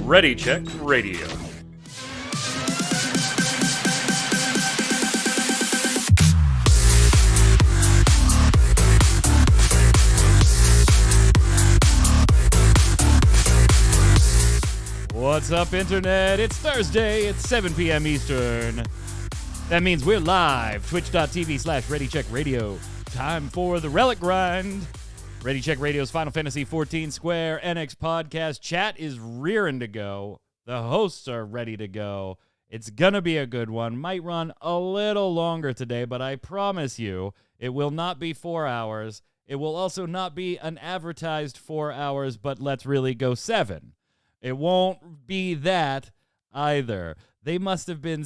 Ready Check Radio. What's up, Internet? It's Thursday. It's 7 p.m. Eastern. That means we're live. Twitch.tv/ReadyCheckRadio. Time for the Relic Grind. Ready Check Radio's Final Fantasy XIV Square Enix podcast. Chat is rearing to go. The hosts are ready to go. It's gonna be a good one. Might run a little longer today, but I promise you it will not be 4 hours. It will also not be an advertised 4 hours, but let's really go 7. It won't be that either. They must have been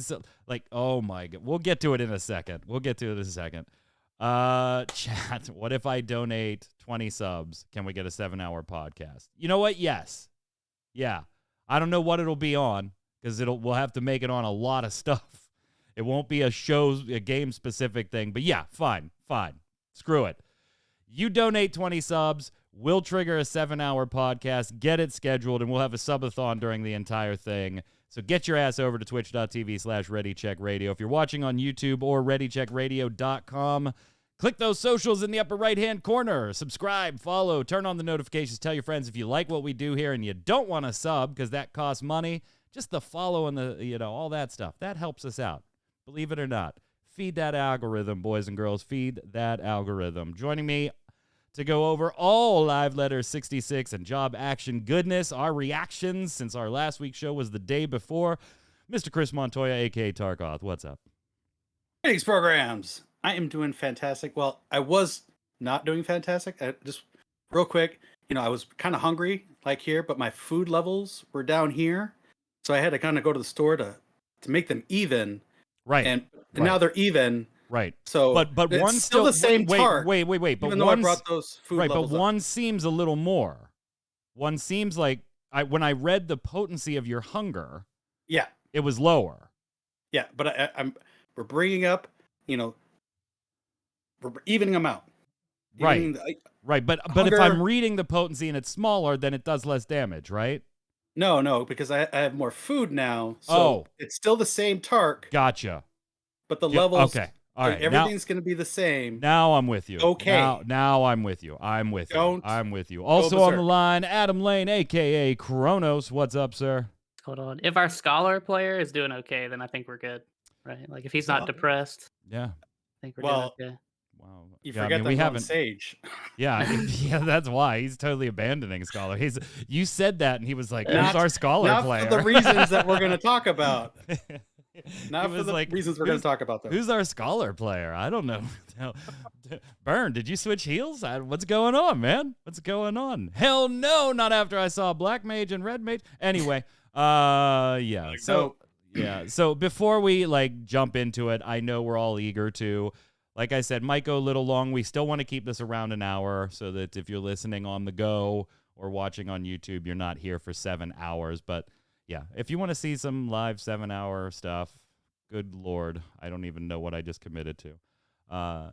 oh my God. We'll get to it in a second. Chat, what if I donate 20 subs? Can we get a 7-hour podcast? You know what? Yes. Yeah. I don't know what it'll be on because we'll have to make it on a lot of stuff. It won't be a game specific thing, but yeah, fine. Screw it. You donate 20 subs, we'll trigger a 7-hour podcast, get it scheduled, and we'll have a subathon during the entire thing. So get your ass over to twitch.tv/ReadyCheckRadio. If you're watching on YouTube or ReadyCheckRadio.com, click those socials in the upper right-hand corner. Subscribe, follow, turn on the notifications. Tell your friends if you like what we do here and you don't want to sub because that costs money. Just the follow and all that stuff. That helps us out. Believe it or not. Feed that algorithm, boys and girls. Feed that algorithm. Joining me to go over all Live Letter 66 and Job Action goodness, our reactions since our last week's show was the day before, Mr. Chris Montoya, a.k.a. Tarkoth. What's up? Greetings, programs. I am doing fantastic. Well, I was not doing fantastic. Just real quick, I was kind of hungry like here, but my food levels were down here. So I had to kind of go to the store to make them even. Right. And now they're even. Right. So, but it's one's still the same tart. Wait. But even though I brought those food right, levels but up. one seems a little more. One seems like when I read the potency of your hunger, yeah, it was lower. Yeah, but we're bringing up, we're evening them out. Right. But hunger, if I'm reading the potency and it's smaller, then it does less damage, right? No, because I have more food now. So it's still the same tark. Gotcha. But the levels. Okay. All right. Everything's going to be the same. Now I'm with you. Okay. Now I'm with you. I'm with you. Also on the line, Adam Lane, a.k.a. Kronos. What's up, sir? Hold on. If our scholar player is doing okay, then I think we're good, right? Like if he's not depressed. Yeah. I think we're doing okay. Wow. You forget that we haven't Sage. Yeah, that's why he's totally abandoning Scholar. You said that, and he was like, "Who's our Scholar player?" Not for the reasons that we're going to talk about. Not for the reasons we're going to talk about, though. Who's our Scholar player? I don't know. Burn, did you switch heels? What's going on, man? What's going on? Hell no, not after I saw Black Mage and Red Mage. Anyway, yeah. So before we jump into it, I know we're all eager to. Like I said, might go a little long. We still want to keep this around an hour so that if you're listening on the go or watching on YouTube, you're not here for 7 hours. But yeah, if you want to see some live 7-hour stuff, good Lord, I don't even know what I just committed to.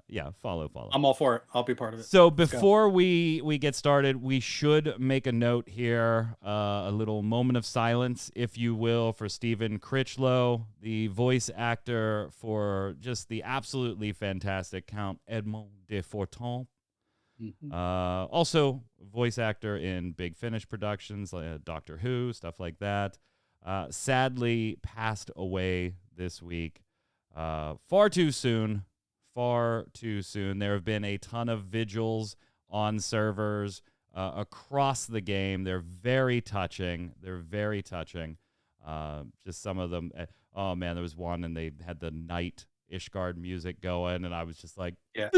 Yeah, follow. I'm all for it. I'll be part of it. So before we get started, we should make a note here, a little moment of silence, if you will, for Stephen Critchlow, the voice actor for just the absolutely fantastic Count Edmond de Forton. Mm-hmm. Also, voice actor in Big Finish productions, like Doctor Who, stuff like that. Sadly passed away this week. Far too soon. There have been a ton of vigils on servers across the game. They're very touching. Just some of them. Oh, man, there was one, and they had the Night Ishgard music going, and I was just like, yeah.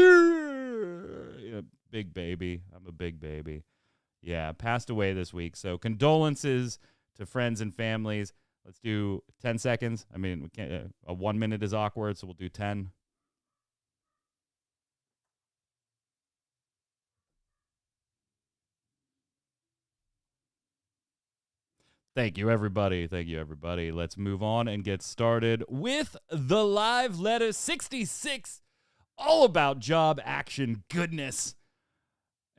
Big baby. I'm a big baby. Yeah, passed away this week. So condolences to friends and families. Let's do 10 seconds. I mean, we can't. 1 minute is awkward, so we'll do 10. Thank you, everybody. Let's move on and get started with the Live Letter 66. All about job action goodness.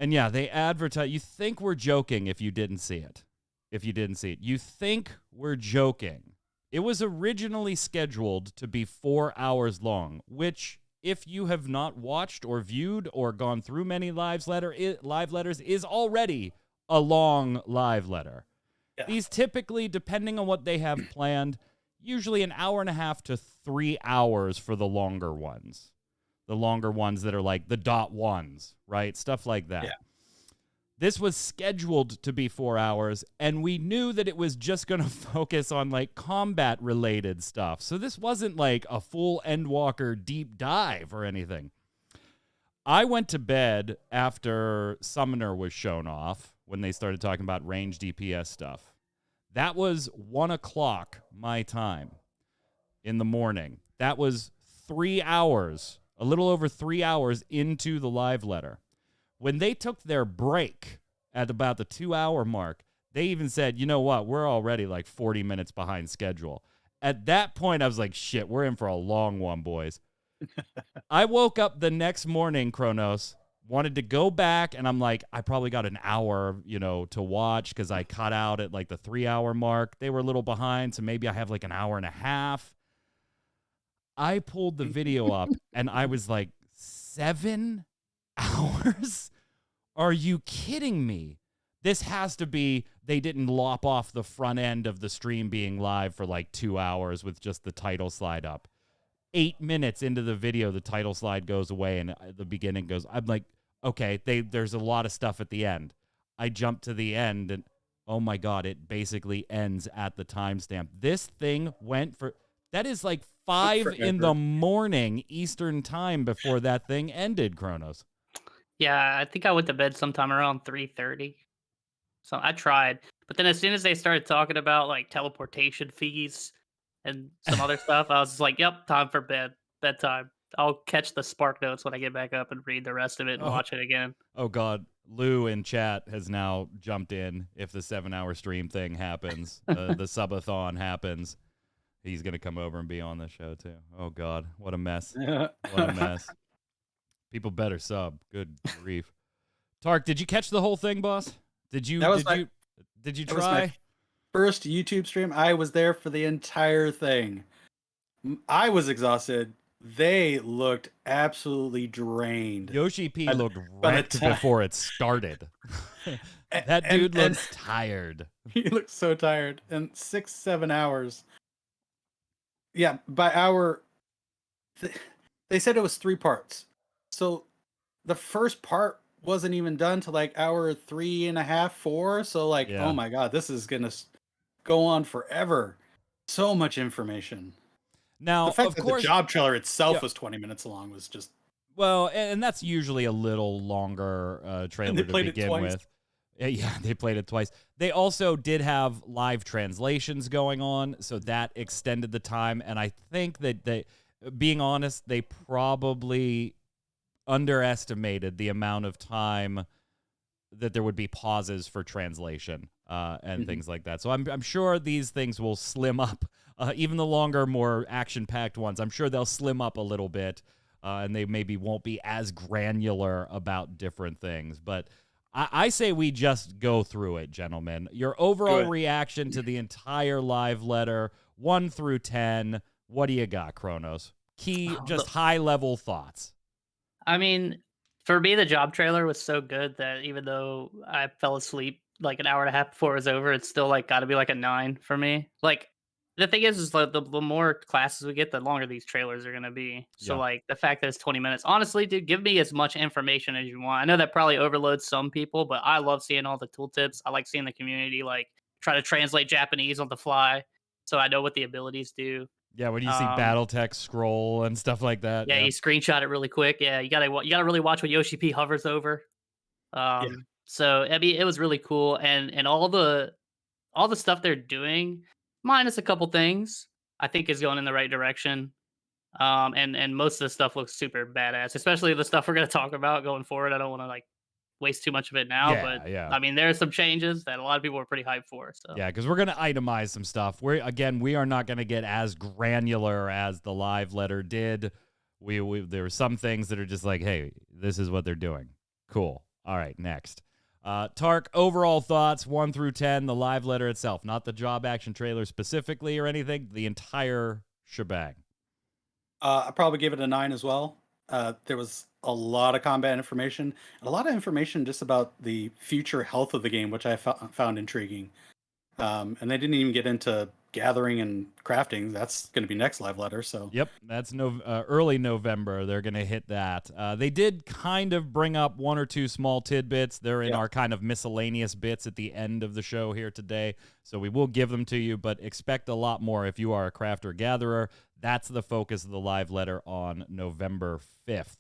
And yeah, they advertise. You think we're joking if you didn't see it. You think we're joking. It was originally scheduled to be 4 hours long, which, if you have not watched or viewed or gone through many live letters, is already a long live letter. Yeah. These typically, depending on what they have planned, usually an hour and a half to 3 hours for the longer ones. The longer ones that are like the .1s, right? Stuff like that. Yeah. This was scheduled to be 4 hours, and we knew that it was just going to focus on like combat-related stuff. So this wasn't like a full Endwalker deep dive or anything. I went to bed after Summoner was shown off when they started talking about range DPS stuff. That was 1 o'clock my time in the morning. That was 3 hours, a little over 3 hours into the live letter. When they took their break at about the 2 hour mark, they even said, you know what, we're already like 40 minutes behind schedule. At that point, I was like, shit, we're in for a long one, boys. I woke up the next morning, Kronos, wanted to go back, and I'm like, I probably got an hour, to watch because I cut out at like the 3 hour mark. They were a little behind, so maybe I have like an hour and a half. I pulled the video up, and I was like, 7 hours? Are you kidding me? This has to be, they didn't lop off the front end of the stream being live for like 2 hours with just the title slide up. 8 minutes into the video, the title slide goes away and the beginning goes. I'm like, okay, there's a lot of stuff at the end. I jump to the end and oh my God, it basically ends at the timestamp. This thing went for, that is like 5 in the morning Eastern time before that thing ended, Kronos. Yeah, I think I went to bed sometime around 3:30. So I tried, but then as soon as they started talking about like teleportation fees and some other stuff, I was just like, "Yep, time for bedtime." I'll catch the spark notes when I get back up and read the rest of it and watch it again. Oh God, Lou in chat has now jumped in. If the 7 hour stream thing happens, the subathon happens, he's gonna come over and be on the show too. Oh God, what a mess! What a mess! People better sub. Good grief. Tark, did you catch the whole thing, boss? Did you try? Was my first YouTube stream. I was there for the entire thing. I was exhausted. They looked absolutely drained. Yoshi P looked wrecked before it started. That dude looks tired. He looks so tired. And 6-7 hours. Yeah, by hour, they said it was 3 parts. So the first part wasn't even done till like hour 3.5, 4. So like, Oh my God, this is gonna go on forever. So much information. Now, the fact of that course, the job trailer itself was 20 minutes long was just and that's usually a little longer trailer to begin with. Yeah, they played it twice. They also did have live translations going on, so that extended the time. And I think that being honest, they probably underestimated the amount of time that there would be pauses for translation and things like that. So I'm sure these things will slim up, even the longer, more action-packed ones. I'm sure they'll slim up a little bit, and they maybe won't be as granular about different things. But I say we just go through it, gentlemen. Your overall reaction to the entire live letter, 1 through 10. What do you got, Kronos? Just high-level thoughts. I mean, for me, the job trailer was so good that even though I fell asleep like an hour and a half before it was over, it's still like got to be like a 9 for me. Like the thing is like the more classes we get, the longer these trailers are gonna be. So like the fact that it's 20 minutes, honestly, dude, give me as much information as you want. I know that probably overloads some people, but I love seeing all the tooltips. I like seeing the community like try to translate Japanese on the fly, so I know what the abilities do. Yeah, when you see BattleTech scroll and stuff like that. Yeah, you screenshot it really quick. Yeah, you gotta really watch what Yoshi P hovers over. So I mean, it was really cool, and all the stuff they're doing, minus a couple things, I think is going in the right direction. And most of the stuff looks super badass, especially the stuff we're gonna talk about going forward. I don't want to like waste too much of it now, but I mean, there are some changes that a lot of people are pretty hyped for. So yeah, because we're gonna itemize some stuff. We are not gonna get as granular as the live letter did. There are some things that are just like, hey, this is what they're doing. Cool. All right, next. Tark, overall thoughts 1 through 10, the live letter itself, not the job action trailer specifically or anything, the entire shebang. I probably give it a 9 as well. There was a lot of combat information, and a lot of information just about the future health of the game, which I found intriguing. And they didn't even get into gathering and crafting. That's going to be next live letter. So Yep, that's early November. They're going to hit that. They did kind of bring up 1 or 2 small tidbits. They're in our kind of miscellaneous bits at the end of the show here today, so we will give them to you, but expect a lot more if you are a crafter-gatherer. That's the focus of the live letter on November 5th.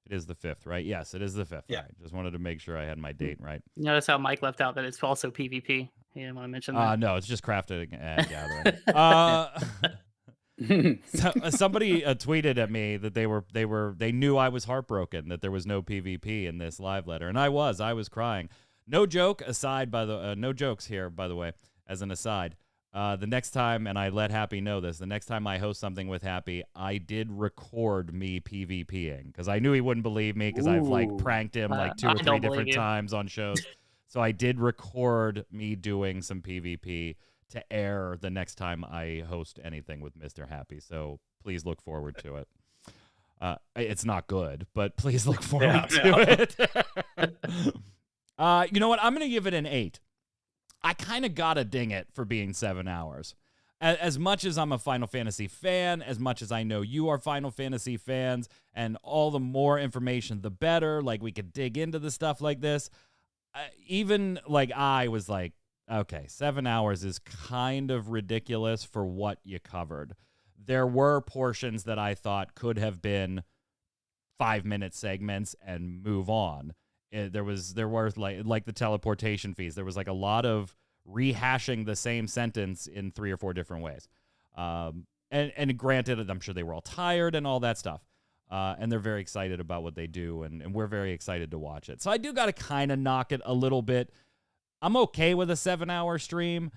It is the 5th, right? Yes, it is the 5th. Yeah. Right. Just wanted to make sure I had my date right. Notice how Mike left out that it's also PvP. He didn't want to mention that. No, it's just crafting and gathering. Somebody tweeted at me that they knew I was heartbroken that there was no PvP in this live letter, and I was crying. No joke aside, no jokes here, by the way, as an aside. The next time, and I let Happy know this, the next time I host something with Happy, I did record me PvPing because I knew he wouldn't believe me because I've like pranked him like 2 or 3 different times on shows. So I did record me doing some PvP to air the next time I host anything with Mr. Happy. So please look forward to it. It's not good, but please look forward to it. You know what? I'm going to give it an 8. I kind of got to ding it for being 7 hours. As much as I'm a Final Fantasy fan, as much as I know you are Final Fantasy fans, and all the more information, the better. Like, we could dig into the stuff like this. Even, like, I was like, okay, 7 hours is kind of ridiculous for what you covered. There were portions that I thought could have been 5-minute segments and move on. There were like the teleportation fees. There was like a lot of rehashing the same sentence in 3 or 4 different ways. And granted, I'm sure they were all tired and all that stuff. And they're very excited about what they do, and we're very excited to watch it. So I do got to kind of knock it a little bit. I'm okay with a 7-hour stream.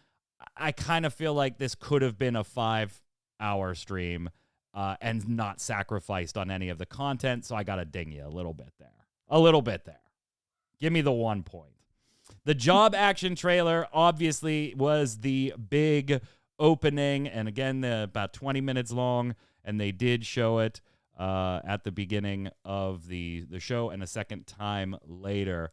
I kind of feel like this could have been a 5-hour stream and not sacrificed on any of the content, so I got to ding you a little bit there. A little bit there. Give me the 1 point. The job action trailer obviously was the big opening, and again, about 20 minutes long, and they did show it at the beginning of the show and a second time later.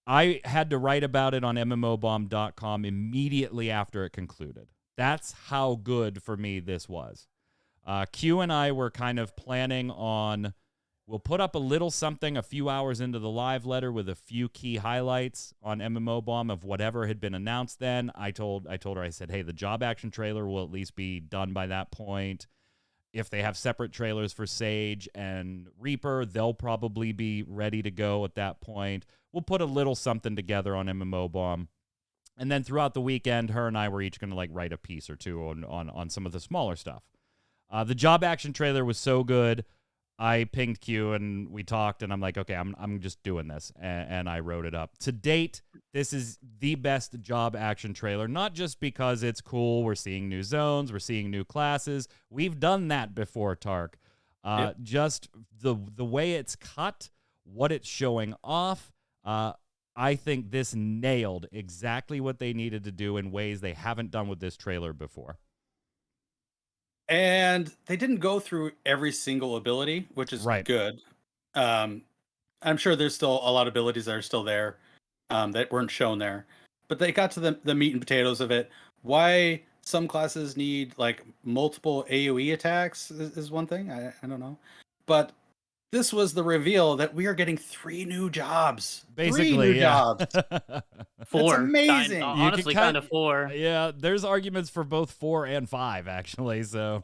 I had to write about it on mmobomb.com immediately after it concluded. That's how good for me this was. Q and I were kind of planning on, we'll put up a little something a few hours into the live letter with a few key highlights on MMOBomb of whatever had been announced then. I told her, I said, hey, the job action trailer will at least be done by that point. If they have separate trailers for Sage and Reaper, they'll probably be ready to go at that point. We'll put a little something together on MMOBomb. And then throughout the weekend, her and I were each going to like write a piece or two on some of the smaller stuff. The job action trailer was so good. I pinged Q and we talked, and I'm like, okay, I'm just doing this, and I wrote it up. To date, this is the best job action trailer, not just because it's cool. We're seeing new zones, we're seeing new classes. We've done that before, Tark. Yep. Just the way it's cut, what it's showing off. I think this nailed exactly what they needed to do in ways they haven't done with this trailer before. And they didn't go through every single ability, which is good. I'm sure there's still a lot of abilities that are still there that weren't shown there. But they got to the meat and potatoes of it. Why some classes need like multiple AoE attacks is one thing. I don't know. But this was the reveal that we are getting 3 new jobs. Basically, 3 new jobs. 4. That's amazing. Honestly, kind of 4. Yeah, there's arguments for both 4 and 5, actually. So,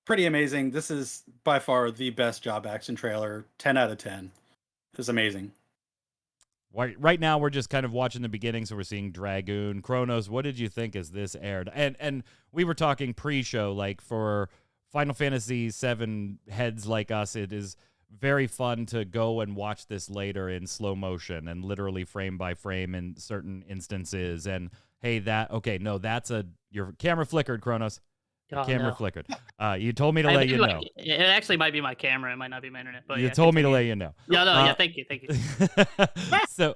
pretty amazing. This is by far the best job action trailer. 10 out of 10. It's amazing. Right now, we're just kind of watching the beginning, so we're seeing Dragoon. Kronos, what did you think as this aired? And we were talking pre-show, like for Final Fantasy VII heads like us, it is very fun to go and watch this later in slow motion and literally frame by frame in certain instances. And hey, your camera flickered, Kronos. The Oh, camera no. flickered. You told me to I let think you know. it actually might be my camera. It might not be my internet. But You yeah, told me to continue. let you know. No, yeah, thank you. So,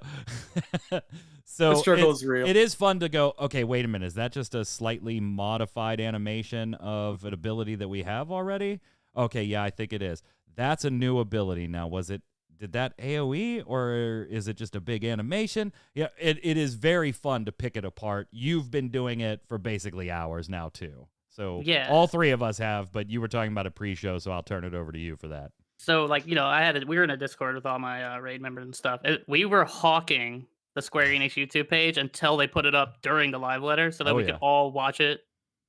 The so struggle is real. it is fun to go, okay, wait a minute. Is that just a slightly modified animation of an ability that we have already? Okay, yeah, I think it is. That's a new ability. Now, did that AoE or is it just a big animation? Yeah, it is very fun to pick it apart. You've been doing it for basically hours now, too. So Yeah. all three of us have, but you were talking about a pre-show, so I'll turn it over to you for that. So, like, we were in a Discord with all my raid members and stuff. We were hawking the Square Enix YouTube page until they put it up during the live letter so that Oh, we yeah. could all watch it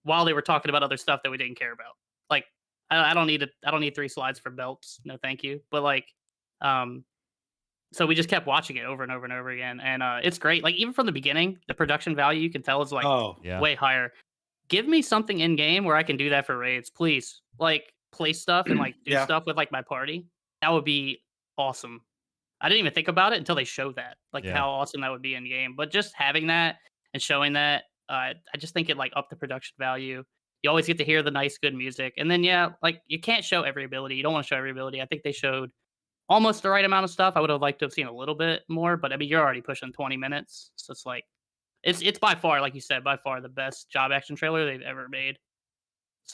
while they were talking about other stuff that we didn't care about. Like, I don't need 3 slides for belts. No, thank you. But like, um, so we just kept watching it over and over and over again, and it's great. Like even from the beginning, the production value you can tell is like Oh, Yeah. way higher. Give me something in game where I can do that for raids, please. Like play stuff and like do Yeah. stuff with like my party. That would be awesome. I didn't even think about it until they showed that, like Yeah. how awesome that would be in game. But just having that and showing that, I just think it like upped the production value. You always get to hear the nice, good music, and then yeah, like you can't show every ability. You don't want to show every ability. I think they showed almost the right amount of stuff. I would have liked to have seen a little bit more, but I mean, you're already pushing 20 minutes, so it's like it's by far, like you said, by far the best job action trailer they've ever made.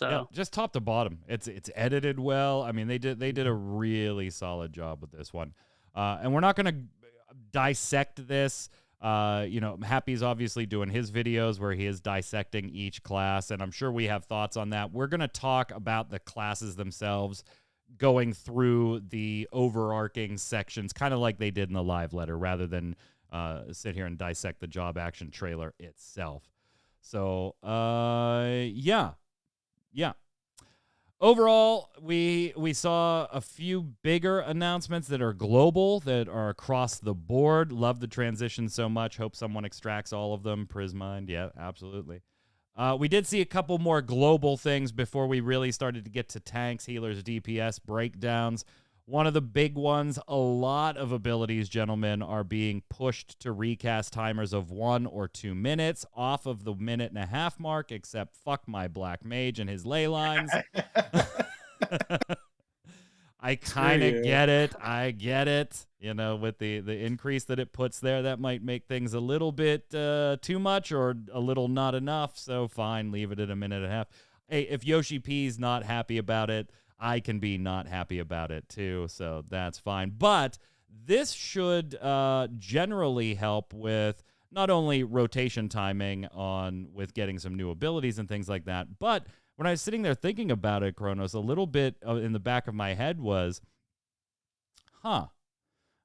Yeah, So just top to bottom. It's edited well. I mean, they did a really solid job with this one. And we're not going to dissect this. Happy's obviously doing his videos where he is dissecting each class, and I'm sure we have thoughts on that. We're going to talk about the classes themselves, going through the overarching sections, kind of like they did in the live letter, rather than sit here and dissect the job action trailer itself. So, yeah. Overall, we saw a few bigger announcements that are global, that are across the board. Love the transition so much. Hope someone extracts all of them. Prismind, yeah, absolutely. We did see a couple more global things before we really started to get to tanks, healers, DPS breakdowns. One of the big ones, a lot of abilities, gentlemen, are being pushed to recast timers of 1 or 2 minutes off of the 1.5-minute mark, except fuck my Black Mage and his ley lines. I kind of get it. I get it. With the increase that it puts there, that might make things a little bit too much or a little not enough. So fine, leave it at 1.5 minutes. Hey, if Yoshi P's not happy about it, I can be not happy about it too, so that's fine. But this should generally help with not only rotation timing with getting some new abilities and things like that, but when I was sitting there thinking about it, Kronos, a little bit in the back of my head was, the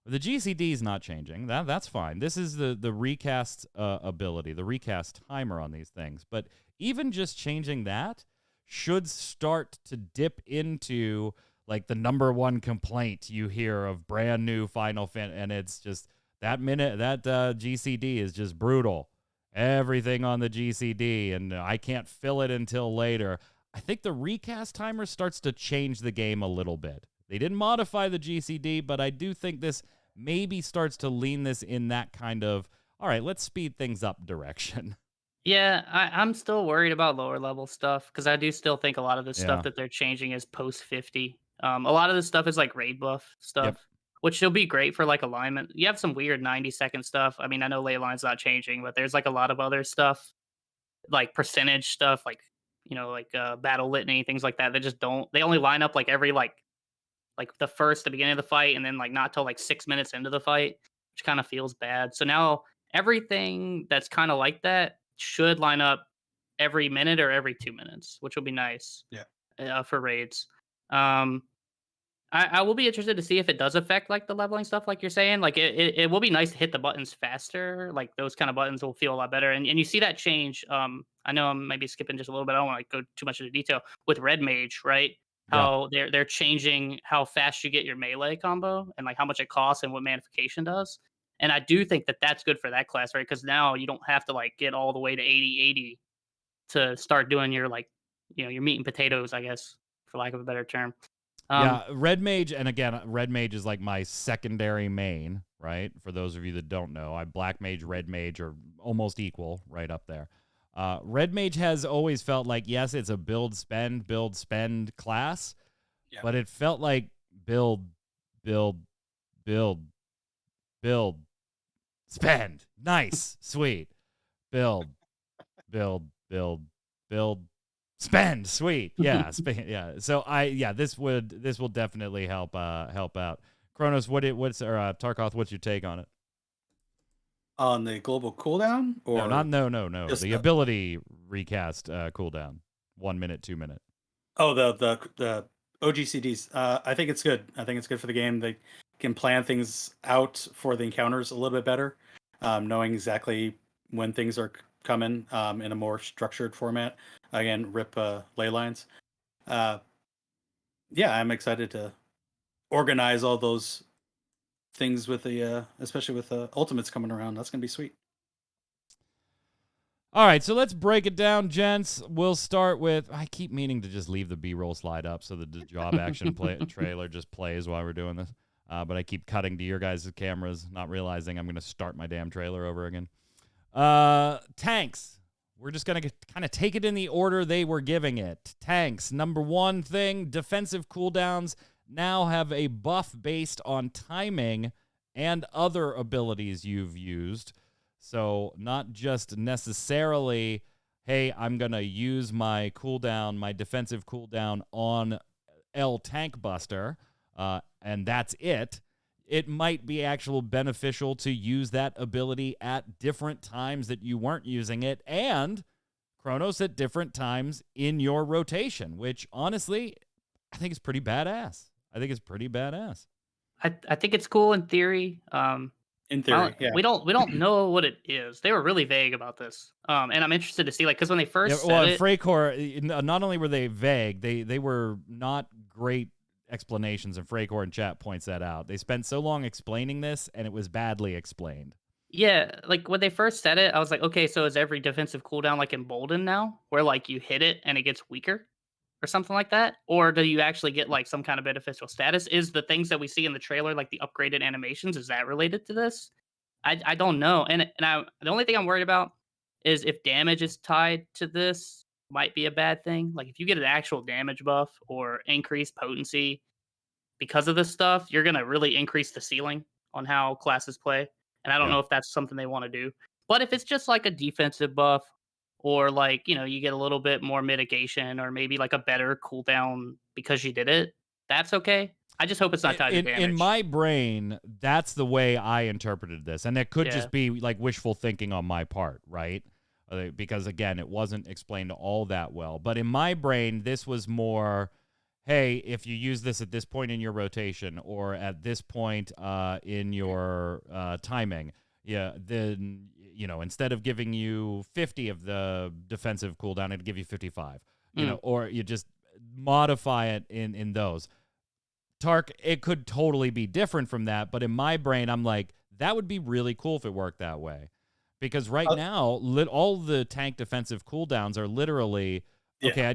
GCD is not changing. That's fine. This is the recast ability, the recast timer on these things. But even just changing that should start to dip into like the number one complaint you hear of brand new Final Fantasy, and it's just that GCD is just brutal. Everything on the GCD, and I can't fill it until later. I think the recast timer starts to change the game a little bit. They didn't modify the GCD, but I do think this maybe starts to lean this in that kind of, all right, let's speed things up direction. yeah, I'm still worried about lower level stuff because I do still think a lot of the Yeah. stuff that they're changing is post 50. A lot of this stuff is like raid buff stuff, which will be great for like alignment. You have some weird 90-second stuff. I mean, I know ley line's not changing, but there's like a lot of other stuff, like percentage stuff, like battle litany, things like that. They just don't. They only line up like every like the beginning of the fight, and then like not till like 6 minutes into the fight, which kind of feels bad. So now everything that's kind of like that should line up every minute or every 2 minutes, which will be nice. Yeah. For raids. I will be interested to see if it does affect like the leveling stuff, like you're saying. Like it will be nice to hit the buttons faster. Like those kind of buttons will feel a lot better. And you see that change. I know I'm maybe skipping just a little bit. I don't want to go too much into detail with Red Mage, right? How they're changing how fast you get your melee combo and like how much it costs and what manification does. And I do think that that's good for that class, right? Because now you don't have to like get all the way to 80-80 to start doing your like your meat and potatoes, I guess, for lack of a better term. Yeah, Red Mage, and again, Red Mage is like my secondary main, right? For those of you that don't know, Black Mage, Red Mage are almost equal, right up there. Red Mage has always felt like, yes, it's a build, spend class, Yeah. but it felt like build, spend. Nice, sweet. Build, spend. Sweet. Yeah, yeah. So this will definitely help out. Kronos, Tarkoth, what's your take on it? On the global cooldown, or no. The ability recast cooldown, 1 minute, 2 minute. Oh, the OGCDs. I think it's good. I think it's good for the game. They can plan things out for the encounters a little bit better, knowing exactly when things are coming in a more structured format. Again, rip ley lines. Yeah, I'm excited to organize all those things with the, especially with ultimates coming around. That's gonna be sweet. All right, so let's break it down, gents. We'll start with, I keep meaning to just leave the B-roll slide up so that the job action trailer just plays while we're doing this. But I keep cutting to your guys' cameras, not realizing I'm going to start my damn trailer over again. Tanks. We're just going to kind of take it in the order they were giving it. Tanks, number one thing, defensive cooldowns now have a buff based on timing and other abilities you've used. So not just necessarily, hey, I'm going to use my cooldown, my defensive cooldown on L Tank Buster, and that's it. It might be actual beneficial to use that ability at different times that you weren't using it, and Kronos at different times in your rotation, which honestly, I think is pretty badass. I think it's cool in theory. In theory, yeah. We don't know what it is. They were really vague about this, and I'm interested to see, like, because when they first said it, Freycore, not only were they vague, they were not great explanations, and Freycore in chat points that out. They spent so long explaining this, and it was badly explained. Yeah, like when they first said it, I was like, okay, so is every defensive cooldown like emboldened now, where like you hit it and it gets weaker, or something like that, or do you actually get like some kind of beneficial status? Is the things that we see in the trailer, like the upgraded animations, is that related to this? I don't know, and the only thing I'm worried about is if damage is tied to this, might be a bad thing. Like if you get an actual damage buff or increased potency because of this stuff, you're gonna really increase the ceiling on how classes play. And I don't know if that's something they want to do. But if it's just like a defensive buff, or like, you get a little bit more mitigation, or maybe like a better cooldown because you did it, that's okay. I just hope it's not tied to damage. In my brain, that's the way I interpreted this. And it could just be like wishful thinking on my part, right? Because again, it wasn't explained all that well. But in my brain, this was more, hey, if you use this at this point in your rotation, or at this point in your timing, then, instead of giving you 50 of the defensive cooldown, it'd give you 55, or you just modify it in those. Tark, it could totally be different from that, but in my brain, I'm like, that would be really cool if it worked that way. Because right now, all the tank defensive cooldowns are literally, okay,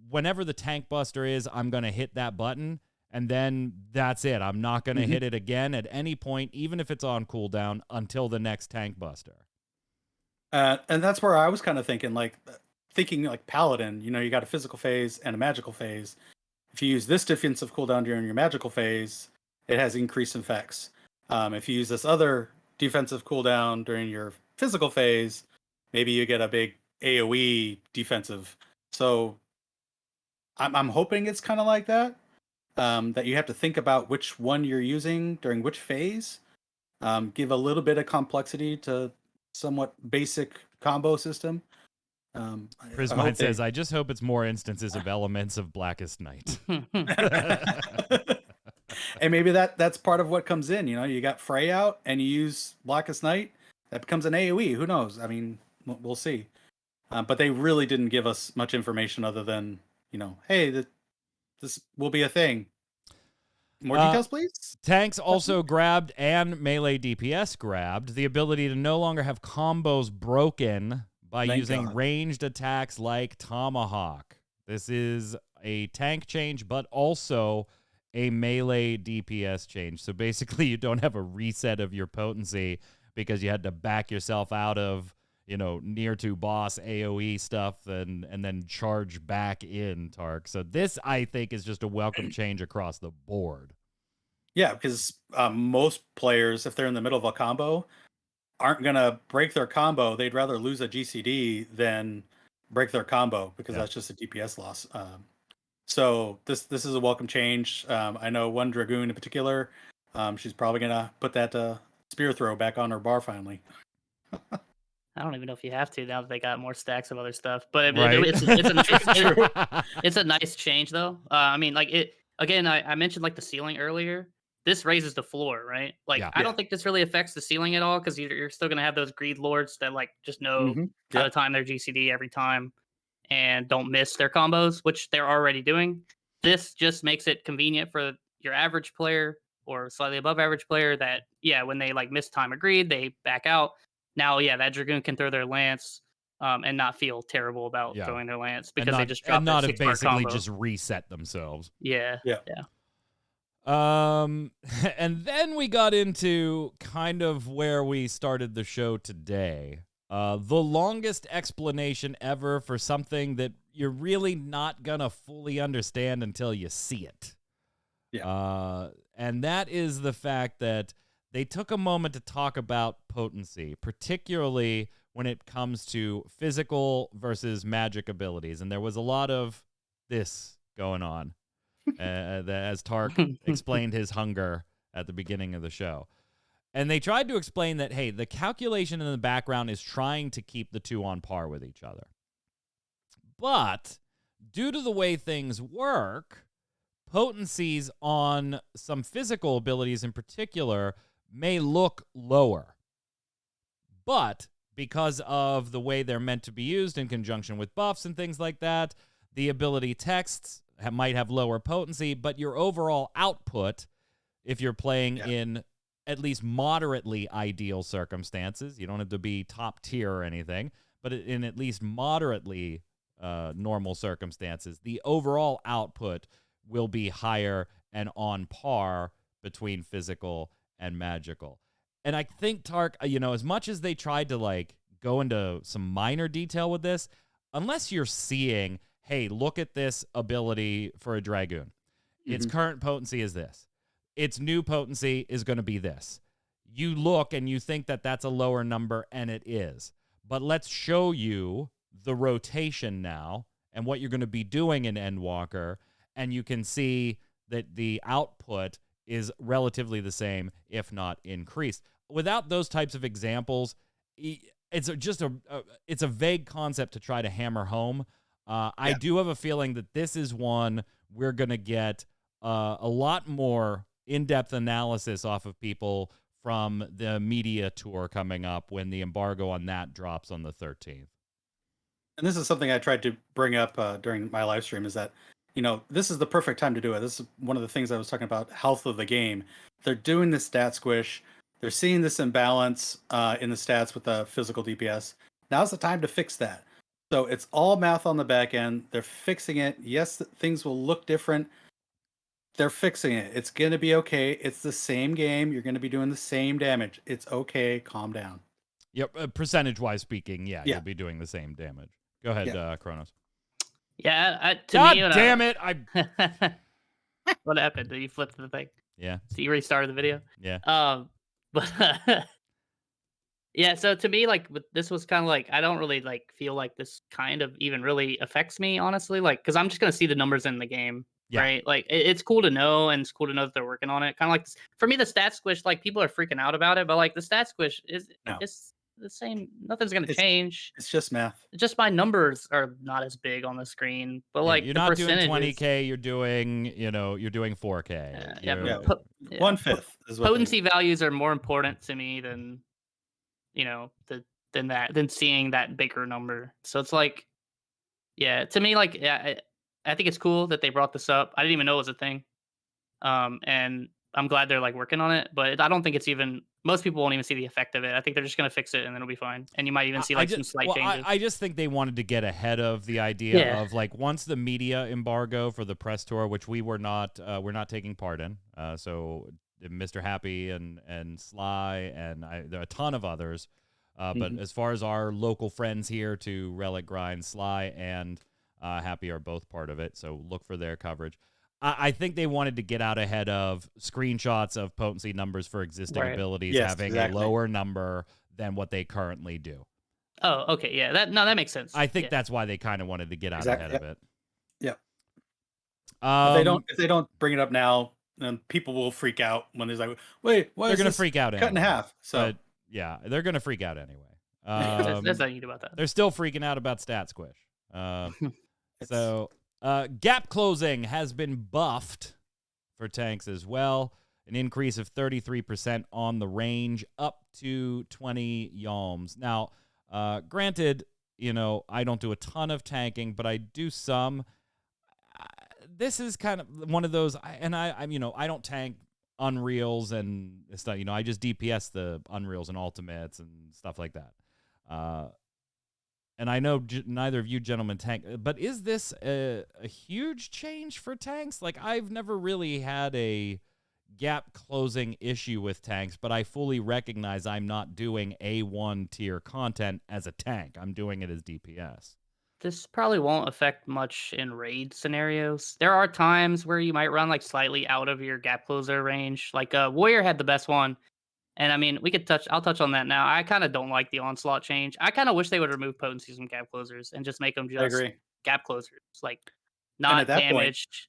whenever the tank buster is, I'm going to hit that button, and then that's it. I'm not going to hit it again at any point, even if it's on cooldown, until the next tank buster. And that's where I was kind of thinking like Paladin, you got a physical phase and a magical phase. If you use this defensive cooldown during your magical phase, it has increased effects. If you use this other defensive cooldown during your physical phase, maybe you get a big AoE defensive. So I'm hoping it's kind of like that, that you have to think about which one you're using during which phase. Give a little bit of complexity to somewhat basic combo system. Chris Mine says, I just hope it's more instances of elements of Blackest Night. And maybe that's part of what comes in. You got Frey out and you use Blackest Night, that becomes an AoE. Who knows? I mean, we'll see. But they really didn't give us much information other than, hey, this will be a thing. More details, please? Tanks also grabbed, and melee DPS grabbed, the ability to no longer have combos broken by using ranged attacks like Tomahawk. This is a tank change, but also a melee DPS change. So basically, you don't have a reset of your potency because you had to back yourself out of, near to boss AoE stuff and then charge back in Tark. So this, I think, is just a welcome change across the board. Yeah, because most players, if they're in the middle of a combo, aren't going to break their combo. They'd rather lose a GCD than break their combo because that's just a DPS loss. So this is a welcome change. I know one Dragoon in particular, she's probably going to put that spear throw back on her bar finally. I don't even know if you have to now that they got more stacks of other stuff. But Right. it's a nice change, though. I mean, like it again. I mentioned like the ceiling earlier. This raises the floor, right? Like I don't think this really affects the ceiling at all because you're still gonna have those greed lords that like just know how to time their GCD every time and don't miss their combos, which they're already doing. This just makes it convenient for your average player or slightly above average player that when they like miss time agreed, they back out. Now, that Dragoon can throw their lance and not feel terrible about throwing their lance because they just dropped and not that have 6-bar basically combo. just reset themselves. Yeah. And then we got into kind of where we started the show today. The longest explanation ever for something that you're really not gonna fully understand until you see it. And that is the fact that they took a moment to talk about potency, particularly when it comes to physical versus magic abilities. And there was a lot of this going on as Tark explained his hunger at the beginning of the show. And they tried to explain that, hey, the calculation in the background is trying to keep the two on par with each other. But due to the way things work, potencies on some physical abilities in particular may look lower. But because of the way they're meant to be used in conjunction with buffs and things like that, the ability texts might have lower potency, but your overall output, if you're playing in at least moderately ideal circumstances, you don't have to be top tier or anything, but in at least moderately normal circumstances, the overall output will be higher and on par between physical and magical. And I think Tark, as much as they tried to like go into some minor detail with this, unless you're seeing, hey, look at this ability for a Dragoon. Its current potency is this. Its new potency is going to be this. You look and you think that that's a lower number, and it is. But let's show you the rotation now and what you're going to be doing in Endwalker, and you can see that the output is relatively the same, if not increased. Without those types of examples, it's just it's a vague concept to try to hammer home. I do have a feeling that this is one we're going to get a lot more in-depth analysis off of people from the media tour coming up when the embargo on that drops on the 13th. And this is something I tried to bring up during my live stream is that, this is the perfect time to do it. This is one of the things I was talking about, health of the game. They're doing this stat squish. They're seeing this imbalance in the stats with the physical DPS. Now's the time to fix that. So it's all math on the back end. They're fixing it. Yes, things will look different. They're fixing it. It's going to be okay. It's the same game. You're going to be doing the same damage. It's okay. Calm down. Yep. Percentage-wise speaking, you'll be doing the same damage. Go ahead, Kronos. Yeah, God damn it! What happened? Did you flip the thing? Yeah. So you restarted the video? Yeah. But yeah, so to me, like, this was kind of like, I don't really like feel like this kind of even really affects me, honestly, like, because I'm just gonna see the numbers in the game, right? Like, it's cool to know, and it's cool to know that they're working on it. Kind of like for me, the stat squish, like, people are freaking out about it, but like the stat squish is it's the same. Nothing's gonna change. It's just math. Just my numbers are not as big on the screen, but like you're the not doing percentages, 20K. You're doing 4K. But 1/5 is what potency values are more important to me than than seeing that bigger number. So it's like, to me, like, I think it's cool that they brought this up. I didn't even know it was a thing. And I'm glad they're like working on it, but I don't think it's even, most people won't even see the effect of it. I think they're just going to fix it and then it'll be fine. And you might even see like some slight changes. I just think they wanted to get ahead of the idea of like, once the media embargo for the press tour, which we're not taking part in. So Mr. Happy and Sly and there are a ton of others But as far as our local friends here to Relic Grind, Sly and Happy are both part of it, so look for their coverage. I think they wanted to get out ahead of screenshots of potency numbers for existing Right. abilities Yes, having exactly. a lower number than what they currently do. Oh, okay, yeah. That makes sense. I think Yeah. that's why they kind of wanted to get out Exactly. ahead of it. Yep. Um, If they don't bring it up now, then people will freak out when there's like, wait, why they're is gonna this freak out cut in anyway. half? So But yeah, they're gonna freak out anyway. There's nothing you can do about that. They're still freaking out about Stat Squish. it's- So gap closing has been buffed for tanks as well. An increase of 33% on the range, up to 20 yalms. Now, granted, I don't do a ton of tanking, but I do some. This is kind of one of those, I'm I don't tank Unreals and stuff. I just DPS the Unreals and Ultimates and stuff like that. And I know neither of you gentlemen tank, but is this a huge change for tanks? Like, I've never really had a gap closing issue with tanks, but I fully recognize I'm not doing A1 tier content as a tank. I'm doing it as DPS. This probably won't affect much in raid scenarios. There are times where you might run like slightly out of your gap closer range. Like Warrior had the best one. And I mean, I'll touch on that now. I kind of don't like the onslaught change. I kind of wish they would remove potencies from gap closers and just make them I just agree. gap closers, like And at not that point, damaged.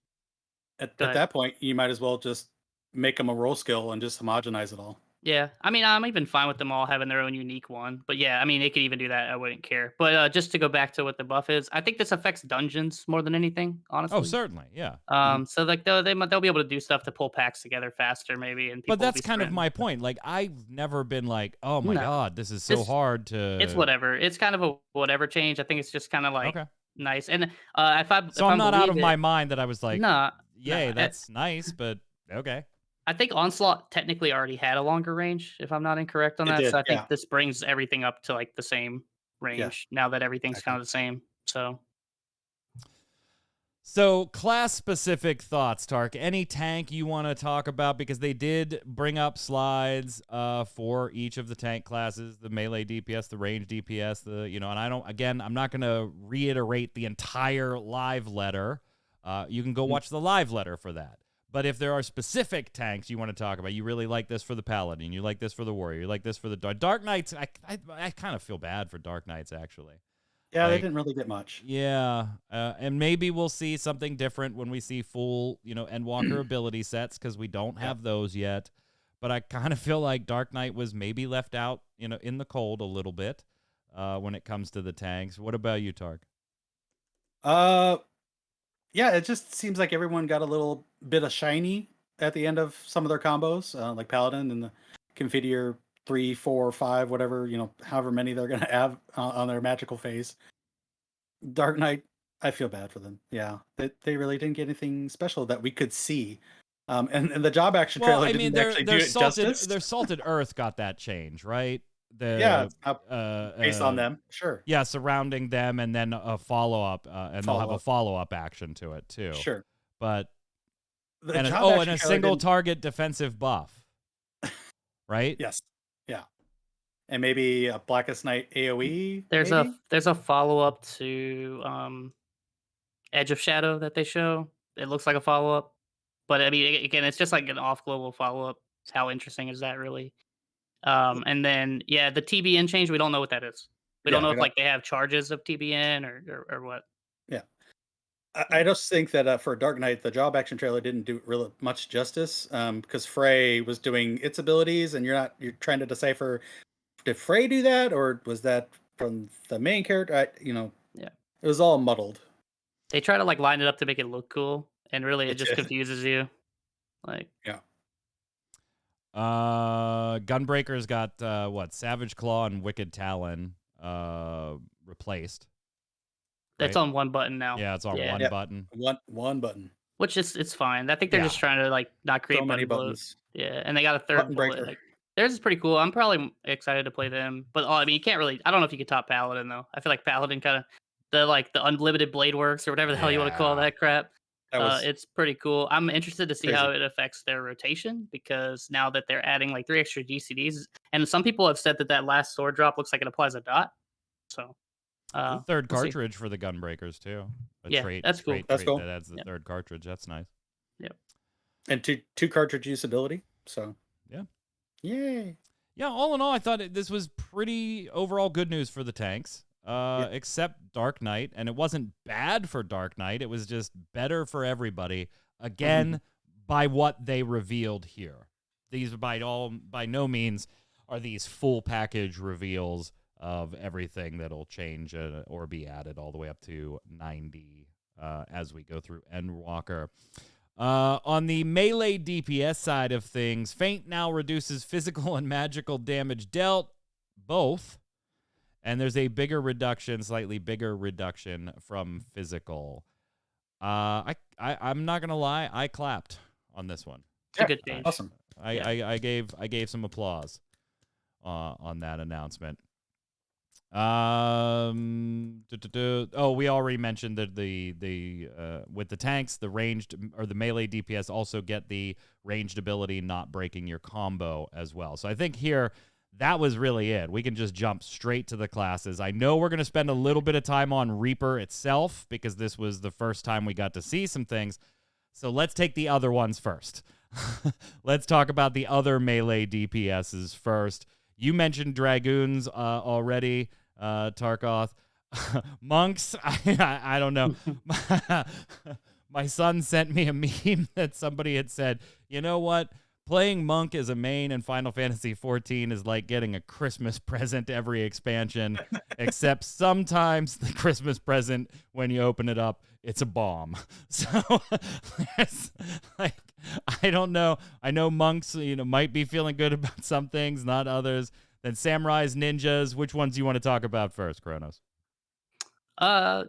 at Go ahead. that point, you might as well just make them a roll skill and just homogenize it all. Yeah, I mean, I'm even fine with them all having their own unique one. But yeah, I mean, they could even do that. I wouldn't care. But just to go back to what the buff is, I think this affects dungeons more than anything, honestly. Oh, certainly, yeah. So like they'll be able to do stuff to pull packs together faster, maybe. And people But will that's be kind of sprinting. my point. Like, I've never been like, oh my No. God, this is so It's- hard to. It's whatever. It's kind of a whatever change. I think it's just kind of like Okay. nice. And if So I'm not out of my mind that I was like, nah, yay, nah. that's nice, but okay. I think Onslaught technically already had a longer range, if I'm not incorrect on It that. did, So I think yeah. this brings everything up to like the same range now that everything's Exactly. kind of the same. So class-specific thoughts, Tark. Any tank you want to talk about? Because they did bring up slides for each of the tank classes, the melee DPS, the range DPS, and I'm not going to reiterate the entire live letter. You can go watch the live letter for that. But if there are specific tanks you want to talk about, you really like this for the Paladin, you like this for the Warrior, you like this for the Dark Knights. I kind of feel bad for Dark Knights, actually. Yeah, they Like, didn't really get much. Yeah, and maybe we'll see something different when we see full, Endwalker ability sets, because we don't have those yet. But I kind of feel like Dark Knight was maybe left out, in the cold a little bit when it comes to the tanks. What about you, Tark? Yeah, it just seems like everyone got a little bit of shiny at the end of some of their combos, like Paladin and the Confiteor 3, 4, 5, whatever, however many they're going to have on their magical phase. Dark Knight, I feel bad for them. Yeah, they really didn't get anything special that we could see. And the job action trailer didn't actually do it justice. Their Salted Earth got that change, right? Yeah, it's not based on them, sure. Yeah, surrounding them, and then a follow-up, and they'll have a follow-up action to it, too. Sure. But The and job a action trailer single didn't- target defensive buff, right? Yes. Yeah. And maybe a Blackest Night AoE. There's maybe? a follow up to Edge of Shadow that they show. It looks like a follow up, but I mean, again, it's just like an off global follow up. How interesting is that, really? And then the TBN change, we don't know what that is. We don't know if like they have charges of TBN or what. Yeah. I just think that for Dark Knight, the job action trailer didn't do really much justice because Frey was doing its abilities, and you're trying to decipher, did Frey do that, or was that from the main character? It was all muddled. They try to like line it up to make it look cool, and really it It just did. confuses you. Like, Gunbreaker's got Savage Claw and Wicked Talon replaced. It's right? on one button now. Yeah, it's on one Yep. button. One button. Which is it's fine. I think they're Yeah. just trying to like not create So many button bloat. buttons. Yeah, and they got a third Button bullet. breaker. Like, theirs is pretty cool. I'm probably excited to play them. But I mean, you can't really. I don't know if you could top Paladin though. I feel like Paladin kind of the unlimited blade works or whatever the hell you want to call Yeah. that crap. That was It's pretty cool. I'm interested to see crazy. how it affects their rotation because now that they're adding like 3 extra GCDs, and some people have said that that last sword drop looks like it applies a dot. So The third we'll see. cartridge for the Gunbreakers too. A Yeah, that's cool. That's cool. that adds the Yep. third cartridge. That's nice. Yep. And two cartridge usability. So Yeah. Yay. Yeah, all in all, I thought this was pretty overall good news for the tanks, except Dark Knight. And it wasn't bad for Dark Knight. It was just better for everybody. Again, by what they revealed here. These by no means are these full package reveals of everything that'll change or be added all the way up to 90 as we go through Endwalker. On the melee DPS side of things, Feint now reduces physical and magical damage dealt, both. And there's a slightly bigger reduction from physical. I'm not gonna lie, I clapped on this one. It's a good change. Awesome. I gave some applause on that announcement. We already mentioned that the with the tanks, the ranged or the melee DPS also get the ranged ability not breaking your combo as well. So I think here that was really it. We can just jump straight to the classes. I know we're going to spend a little bit of time on Reaper itself because this was the first time we got to see some things. So let's take the other ones first. Let's talk about the other melee DPSs first. You mentioned Dragoons already, Tarkoth. Monks, I don't know. My son sent me a meme that somebody had said, you know what? Playing Monk as a main in Final Fantasy XIV is like getting a Christmas present every expansion, except sometimes the Christmas present, when you open it up, it's a bomb. So, like, I don't know. I know monks, might be feeling good about some things, not others. Then samurais, ninjas. Which ones do you want to talk about first, Kronos? I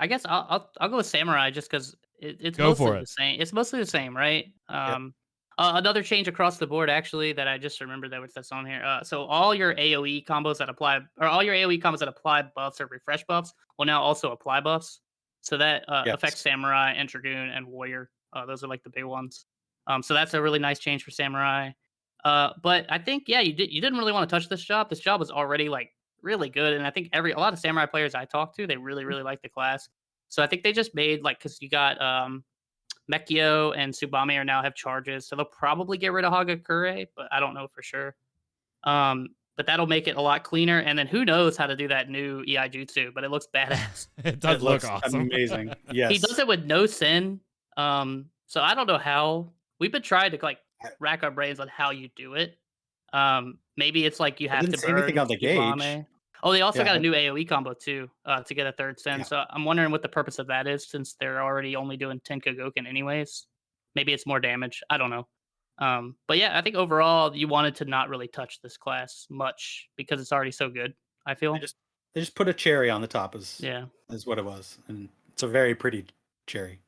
guess I'll go with samurai just because it's Go for mostly it. the same. It's mostly the same, right? Another change across the board actually that I just remembered that's on here. So all your AOE combos that apply, or all your AOE combos that apply buffs or refresh buffs, will now also apply buffs. So that affects samurai and dragoon and warrior. Those are like the big ones. So that's a really nice change for samurai. But I think you didn't really want to touch this job. This job was already like really good, and I think a lot of samurai players I talked to, they really like the class. So I think they just made because you got Mekio and Tsubame are now have charges, so they'll probably get rid of Hagakure, but I don't know for sure. But that'll make it a lot cleaner, and then who knows how to do that new EI Jutsu, but it looks badass. It does look awesome. Amazing. Yes. He does it with no sin. So I don't know how. We've been trying to like rack our brains on how you do it. Maybe it's like you have didn't to say anything burn on the Tsubame. gauge. Oh, they also Yeah. got a new AoE combo too, to get a third sin. Yeah. So I'm wondering what the purpose of that is, since they're already only doing 10 Kogoken anyways. Maybe it's more damage. I don't know. But yeah, I think overall you wanted to not really touch this class much because it's already so good, I feel. They just put a cherry on the top is what it was. And it's a very pretty cherry.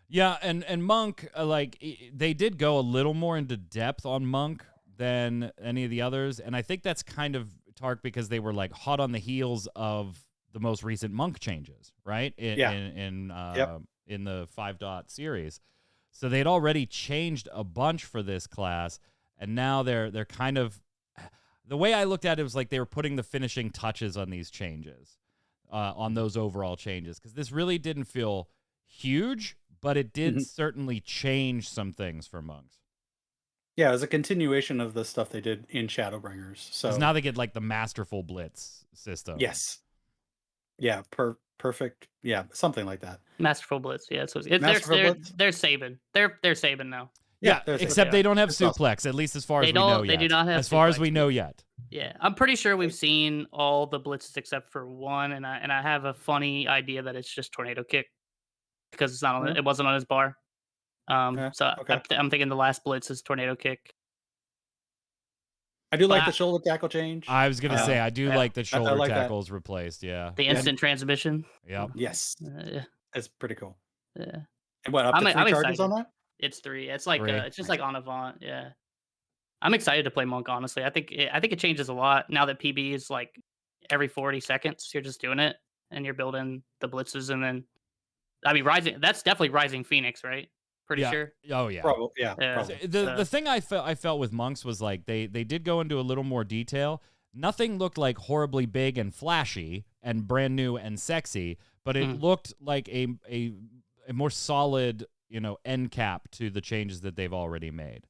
Yeah, and Monk, they did go a little more into depth on Monk than any of the others, and I think that's kind of Tark because they were like hot on the heels of the most recent Monk changes, right? In the 5 dot series. So they'd already changed a bunch for this class, and now they're kind of, the way I looked at it was like they were putting the finishing touches on these changes, on those overall changes, because this really didn't feel huge, but it did certainly change some things for monks. Yeah, it was a continuation of the stuff they did in Shadowbringers. So now they get like the Masterful Blitz system. Yes. Yeah, perfect. Yeah, something like that. Masterful Blitz. Yeah, so they're Saban. They're Saban now. Yeah, except they don't have suplex, at least as far as we know yet. They do not have as far as we know yet. Yeah, I'm pretty sure we've seen all the blitzes except for one, and I have a funny idea that it's just Tornado Kick because it's not it wasn't on his bar. I'm thinking the last blitz is Tornado Kick. I do like the shoulder tackle change. I was gonna say I do like the shoulder tackles replaced. Yeah, the instant transmission. Yep. Yes. It's pretty cool. Yeah. And what, up to 3 charges on that? It's 3. It's like it's just like on Avant. Yeah. I'm excited to play Monk. Honestly, I think it changes a lot now that PB is like every 40 seconds. You're just doing it and you're building the blitzes, and then I mean, Rising. That's definitely Rising Phoenix, right? Pretty Yeah. sure. Oh yeah. Probably, yeah, Yeah. probably. The thing I felt with monks was like they did go into a little more detail. Nothing looked like horribly big and flashy and brand new and sexy, but it Mhm. looked like a more solid, end cap to the changes that they've already made.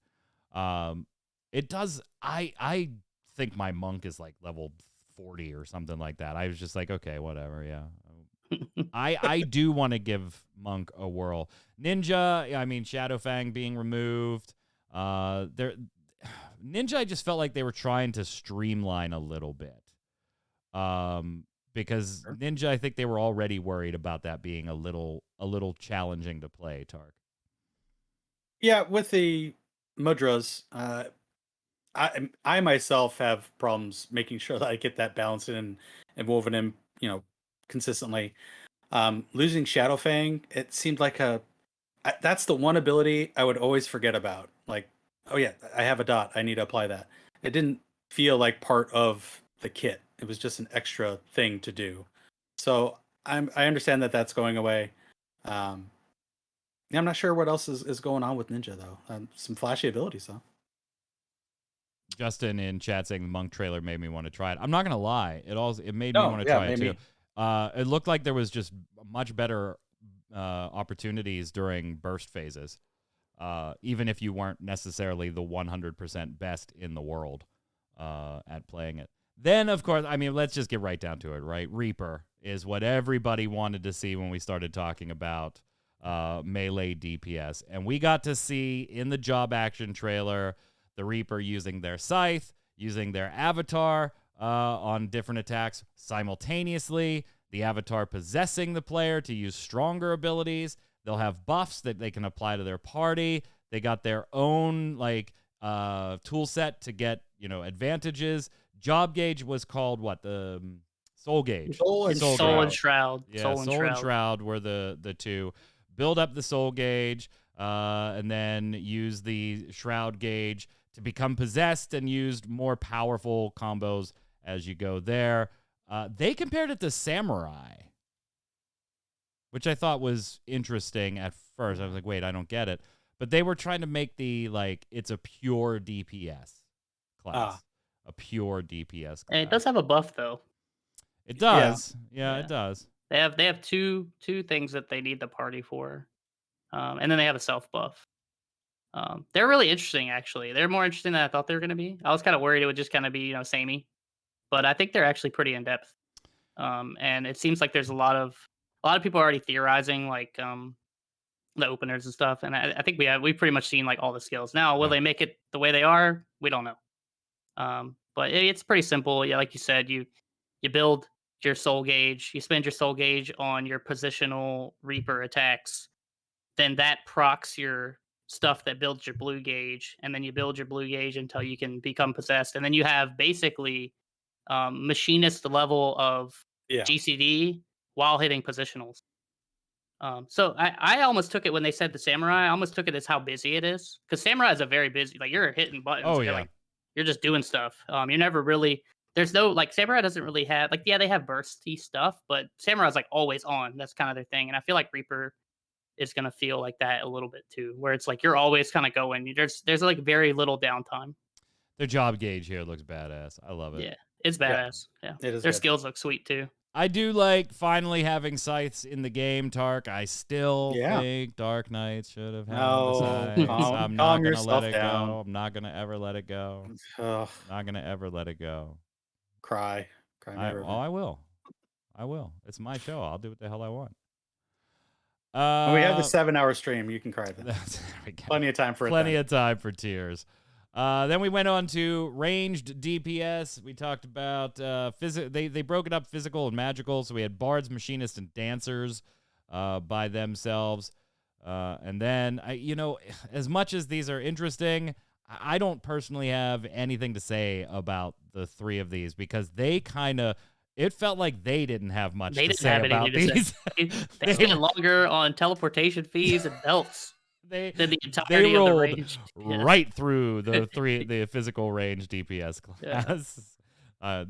It does. I think my monk is like level 40 or something like that. I was just like, okay, whatever, yeah. I do want to give monk a whirl. Ninja, I mean Shadowfang being removed. There Ninja, I just felt like they were trying to streamline a little bit. Because Sure. Ninja, I think they were already worried about that being a little challenging to play, Tark. Yeah, with the mudras, I myself have problems making sure that I get that balance in and woven in, consistently. Losing Shadowfang, it seemed like that's the one ability I would always forget about. Like, oh yeah, I have a dot. I need to apply that. It didn't feel like part of the kit. It was just an extra thing to do. So I understand that that's going away. Um, yeah, I'm not sure what else is going on with Ninja though. Some flashy abilities though. Justin in chat saying the monk trailer made me want to try it. I'm not gonna lie, it made me Oh want to yeah, try it too. maybe. It looked like there was just much better opportunities during burst phases, even if you weren't necessarily the 100% best in the world at playing it. Then, of course, I mean, let's just get right down to it, right? Reaper is what everybody wanted to see when we started talking about melee DPS. And we got to see in the job action trailer the Reaper using their scythe, using their avatar on different attacks simultaneously, the avatar possessing the player to use stronger abilities. They'll have buffs that they can apply to their party. They got their own tool set to get, advantages. Job gauge was called what? The soul gauge. Soul and Soul and Shroud. Shroud. Yeah, Soul and Shroud were the two. Build up the soul gauge, and then use the shroud gauge to become possessed and used more powerful combos as you go there. They compared it to Samurai, which I thought was interesting at first. I was like, wait, I don't get it. But they were trying to make it's a pure DPS class. A pure DPS class. And it does have a buff though. It does. Yeah, Yeah. it does. They have two things that they need the party for, and then they have a self buff. They're really interesting, actually. They're more interesting than I thought they were going to be. I was kind of worried it would just kind of be samey, but I think they're actually pretty in depth. And it seems like there's a lot of people already theorizing like the openers and stuff. And I think we've pretty much seen like all the skills. Now, will they make it the way they are? We don't know. But it's pretty simple. Yeah, like you said, you build your soul gauge, you spend your soul gauge on your positional Reaper attacks, then that procs your stuff that builds your blue gauge, and then you build your blue gauge until you can become possessed, and then you have basically machinist level of Yeah. GCD while hitting positionals. So I almost took it when they said the Samurai. I almost took it as how busy it is, because Samurai is a very busy. Like you're hitting buttons. Oh, you're yeah. like you're just doing stuff. You're never really. There's no like Samurai doesn't really have like they have bursty stuff, but Samurai's like always on. That's kind of their thing, and I feel like Reaper is gonna feel like that a little bit too, where it's like you're always kind of going. There's like very little downtime. Their job gauge here looks badass. I love it. Yeah, it's badass. Yeah, It is their good. skills look sweet too. I do like finally having scythes in the game, Tark. I still think Dark Knights should have had No, the scythes. I'm not calm gonna yourself let it down. go. I'm not gonna ever let it go. Ugh, Not gonna ever let it go. cry me a river. I will. I will. It's my show. I'll do what the hell I want. When we have the 7-hour stream, you can cry then. There we go. Plenty of time for it. Plenty of time for tears. Then we went on to ranged DPS. We talked about they broke it up physical and magical. So we had bards, machinists, and dancers by themselves. And then as much as these are interesting, I don't personally have anything to say about the three of these because they it felt like they didn't have much to say about these. They spent longer on teleportation fees and belts. Than the entirety they rolled of the range. right through the physical range DPS class.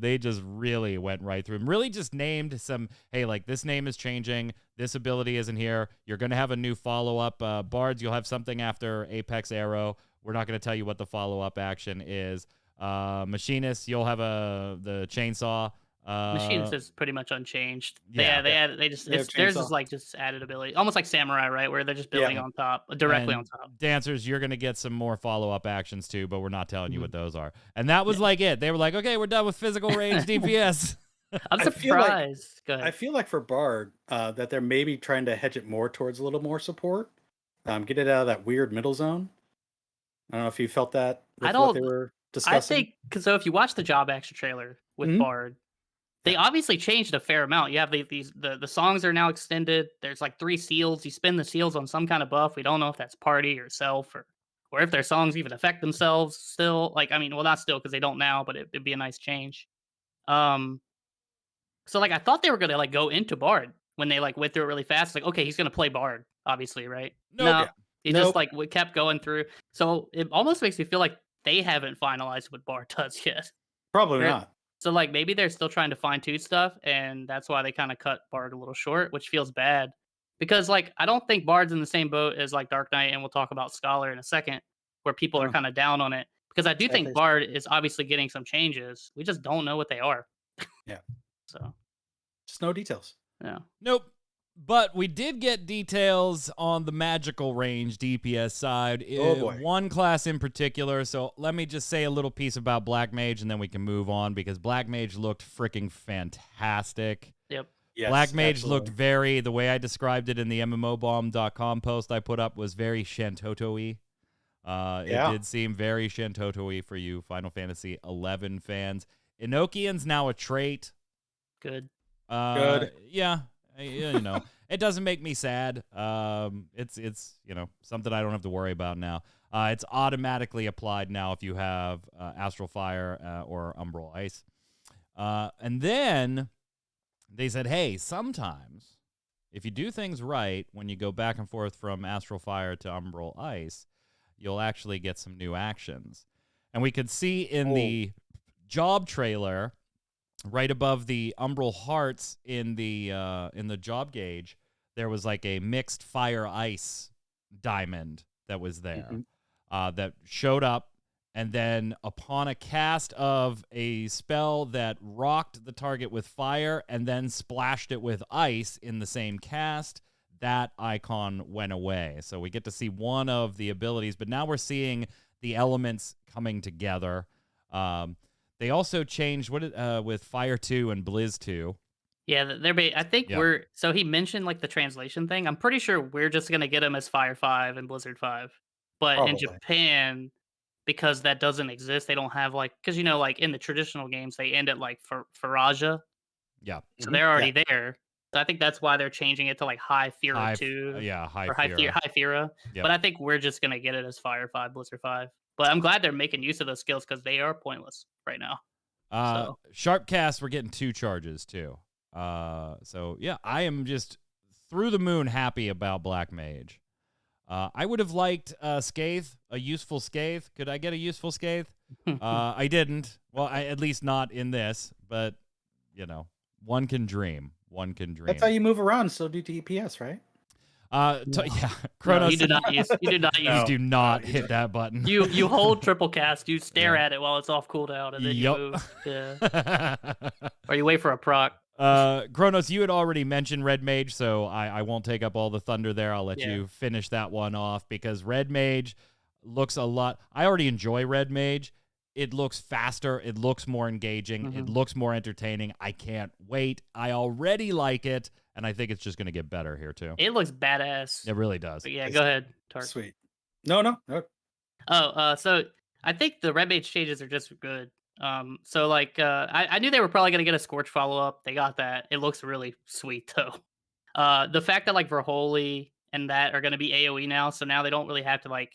They just really went right through them. Really just named some, hey, like this name is changing. This ability isn't here. You're going to have a new follow-up. Bards, you'll have something after Apex Arrow. We're not going to tell you what the follow-up action is. Machinist, you'll have the chainsaw. Machinist is pretty much unchanged. Yeah. They just They have theirs chainsaw. is like just added ability, almost like Samurai, right? Where they're just building on top, directly and on top. Dancers, you're going to get some more follow-up actions too, but we're not telling you Mhm. what those are. And that was like it. They were like, okay, we're done with physical range DPS. I'm I feel like- surprised. Go I ahead. feel like for Bard, that they're maybe trying to hedge it more towards a little more support. Get it out of that weird middle zone. I don't know if you felt that with what they were I discussing. think because so if you watch the job action trailer with Mhm. Bard, they obviously changed a fair amount. You have the songs are now extended. There's like 3 seals. You spin the seals on some kind of buff. We don't know if that's party or self or if their songs even affect themselves still. Like I mean, well not still because they don't now, but it'd be a nice change. So like I thought they were gonna like go into Bard when they like went through it really fast. Like okay, he's gonna play Bard, obviously, right? Nope. No, Yeah. he Nope. just like kept going through. So it almost makes me feel like they haven't finalized what Bard does yet. Probably They're- not. So like maybe they're still trying to fine tune stuff, and that's why they kind of cut Bard a little short, which feels bad. Because like I don't think Bard's in the same boat as like Dark Knight, and we'll talk about Scholar in a second, where people are Oh. kind of down on it. Because I do Sad think face. Bard is obviously getting some changes. We just don't know what they are. Yeah. So Just no details. yeah. Nope. But we did get details on the magical range DPS side. Oh, boy. One class in particular. So let me just say a little piece about Black Mage and then we can move on because Black Mage looked freaking fantastic. Yep. Yes, Black Mage looked absolutely. the way I described it in the MMOBomb.com post I put up was very Shantoto-y. Yeah. It did seem very Shantoto-y for you Final Fantasy XI fans. Enochian's now a trait. Good. Good. Yeah, you know, it doesn't make me sad. It's you know something I don't have to worry about now. It's automatically applied now if you have Astral Fire or Umbral Ice. And then they said, hey, sometimes if you do things right, when you go back and forth from Astral Fire to Umbral Ice, you'll actually get some new actions. And we could see in the job trailer, right above the Umbral Hearts in the job gauge, there was like a mixed fire ice diamond that was there that showed up. And then upon a cast of a spell that rocked the target with fire and then splashed it with ice in the same cast, that icon went away. So we get to see one of the abilities, but now we're seeing the elements coming together. They also changed with Fire 2 and Blizz 2. Yeah, I think so he mentioned like the translation thing. I'm pretty sure we're just gonna get him as Fire 5 and Blizzard 5. But in Probably. Japan, because that doesn't exist, they don't have like because you know, like in the traditional games, they end at like Faraja. Yeah. So they're already there. So I think that's why they're changing it to like High Fira 2 High or Fira. High Fira. Yep. But I think we're just gonna get it as Fire 5, Blizzard 5. But I'm glad they're making use of those skills because they are pointless right now. Sharpcast, we're getting 2 charges too. So yeah, I am just through the moon happy about Black Mage. I would have liked Scathe, a useful Scathe. Could I get a useful Scathe? I didn't. Well, at least not in this, but you know, one can dream. One can dream. That's how you move around, so do DPS, right? Yeah, No, Kronos. you do not use. You do not use. You do not you hit don't. that button. You hold triple cast. You stare Yeah. at it while it's off cooldown, and then you Yup. move. Yeah. Or you wait for a proc. Kronos, you had already mentioned Red Mage, so I won't take up all the thunder there. I'll let Yeah. you finish that one off because Red Mage looks a lot. I already enjoy Red Mage. It looks faster. It looks more engaging. It looks more entertaining. I can't wait. I already like it, and I think it's just going to get better here too. It looks badass. It really does. But yeah, go ahead, Tark. Sweet. No. So I think the Red Mage changes are just good. So like I knew they were probably gonna get a Scorch follow up. They got that. It looks really sweet though. The fact that like Verholy and that are gonna be AoE now, so now they don't really have to like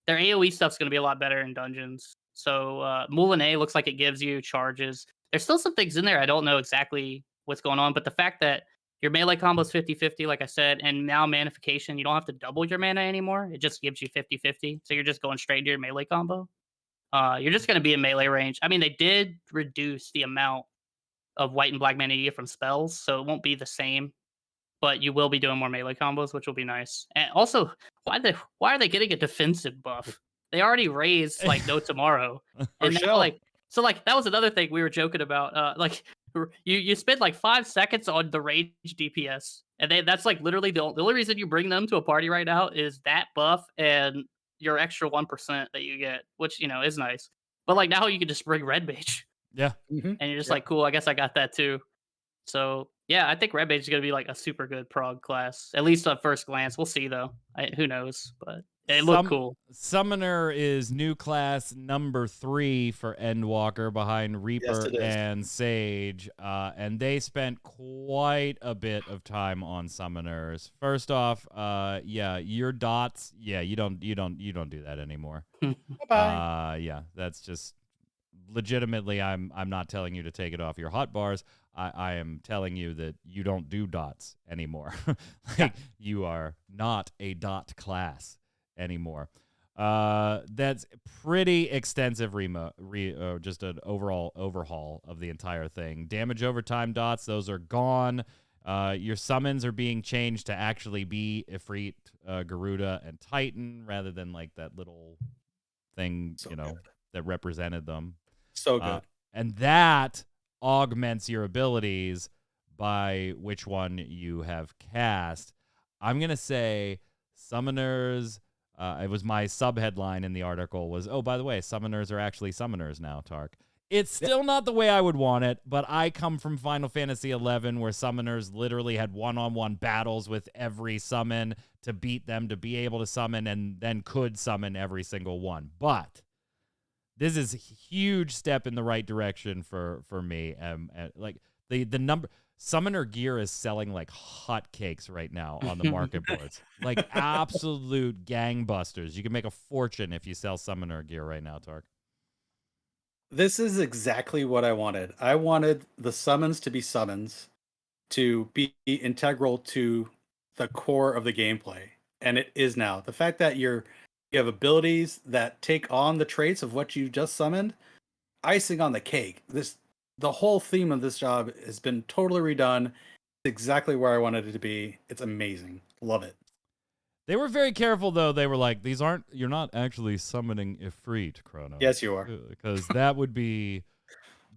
their AoE stuff's gonna be a lot better in dungeons. So Moulinet looks like it gives you charges. There's still some things in there I don't know exactly what's going on, but the fact that your melee combo is 50-50, like I said, and now manification, you don't have to double your mana anymore. It just gives you 50-50. So you're just going straight into your melee combo. you're just gonna be in melee range. I mean, they did reduce the amount of white and black mana you get from spells, so it won't be the same, but you will be doing more melee combos, which will be nice. And also, why are they getting a defensive buff? They already raised like no tomorrow, For and now shell. like that was another thing we were joking about. Like you spend like 5 seconds on the range DPS, and that's like literally the only reason you bring them to a party right now is that buff and your extra 1% that you get, which is nice. But like now you can just bring red mage, Yeah. Mhm. and you're just Yep. like, cool. I guess I got that too. So yeah, I think Red Mage is gonna be like a super good prog class, at least at first glance. We'll see though. Who knows? But it looked cool. Summoner is new class number 3 for Endwalker behind Yes, Reaper it is. and Sage, and they spent quite a bit of time on summoners. First off, yeah, your dots, yeah, you don't do that anymore. Bye-bye. Yeah, that's just legitimately. I'm not telling you to take it off your hotbars. I am telling you that you don't do dots anymore. Like you are not a dot class anymore. That's pretty extensive just an overall overhaul of the entire thing. Damage over time dots, those are gone. Your summons are being changed to actually be Ifrit, Garuda, and Titan rather than like that little thing, So good. that represented them. So good. And that augments your abilities by which one you have cast. I'm going to say summoners. It was my subheadline in the article was, oh, by the way, summoners are actually summoners now, Tark. It's still not the way I would want it, but I come from Final Fantasy XI where summoners literally had one-on-one battles with every summon to beat them, to be able to summon, and then could summon every single one. But this is a huge step in the right direction for me. Like the number summoner gear is selling like hotcakes right now on the market boards, like absolute gangbusters. You can make a fortune if you sell summoner gear right now, Tark. This is exactly what I wanted. I wanted the summons to be summons, to be integral to the core of the gameplay, and it is now. The fact that you have abilities that take on the traits of what you just summoned, icing on the cake. The whole theme of this job has been totally redone. It's exactly where I wanted it to be. It's amazing. Love it. They were very careful though. They were like, you're not actually summoning Ifrit, Chrono. Yes, you are. Because that would be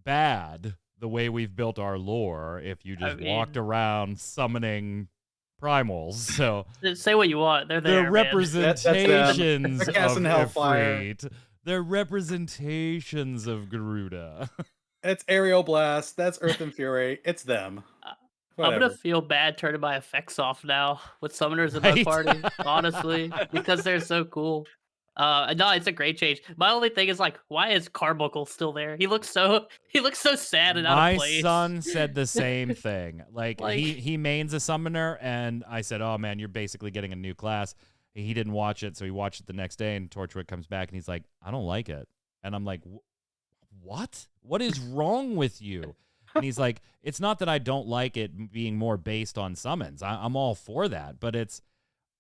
bad the way we've built our lore if you just walked around summoning primals. So say what you want. They're there. They're representations They're casting of Hellfire. Ifrit. They're representations of Garuda. It's Aerial Blast. That's Earth and Fury. It's them. I'm gonna feel bad turning my effects off now with summoners in my party, honestly, because they're so cool. No, it's a great change. My only thing is like, why is Carbuncle still there? He looks so sad and out of place. My son said the same thing. Like Like- he mains a summoner, and I said, "Oh man, you're basically getting a new class." He didn't watch it, so he watched it the next day. And Torchwood comes back, and he's like, "I don't like it," and I'm like, "What? What is wrong with you?" And he's like, it's not that I don't like it being more based on summons. I'm all for that, but it's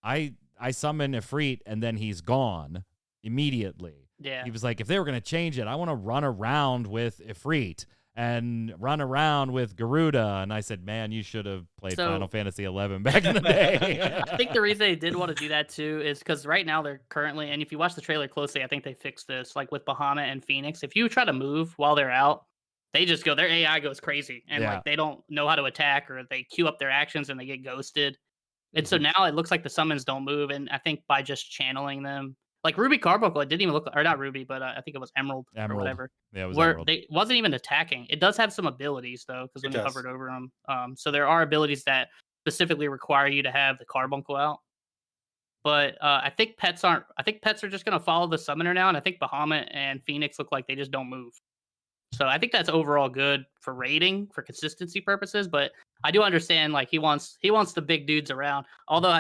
I summon Ifrit and then he's gone immediately. Yeah. He was like, if they were going to change it, I want to run around with Ifrit and run around with Garuda. And I said, man, you should have played Final Fantasy XI back in the day. I think the reason they did want to do that too is because right now they're currently, and if you watch the trailer closely, I think they fixed this, like with Bahamut and Phoenix. If you try to move while they're out, they just go, their AI goes crazy, and like they don't know how to attack, or they queue up their actions and they get ghosted. And so now it looks like the summons don't move, and I think by just channeling them, like Ruby Carbuncle, it didn't even look, or not Ruby, but I think it was Emerald or whatever. Yeah, it was where Emerald. they wasn't even attacking. It does have some abilities though, because when you hovered over them, so there are abilities that specifically require you to have the Carbuncle out. But I think pets aren't. I think pets are just going to follow the summoner now, and I think Bahamut and Phoenix look like they just don't move. So I think that's overall good for rating, for consistency purposes. But I do understand, like he wants the big dudes around. Although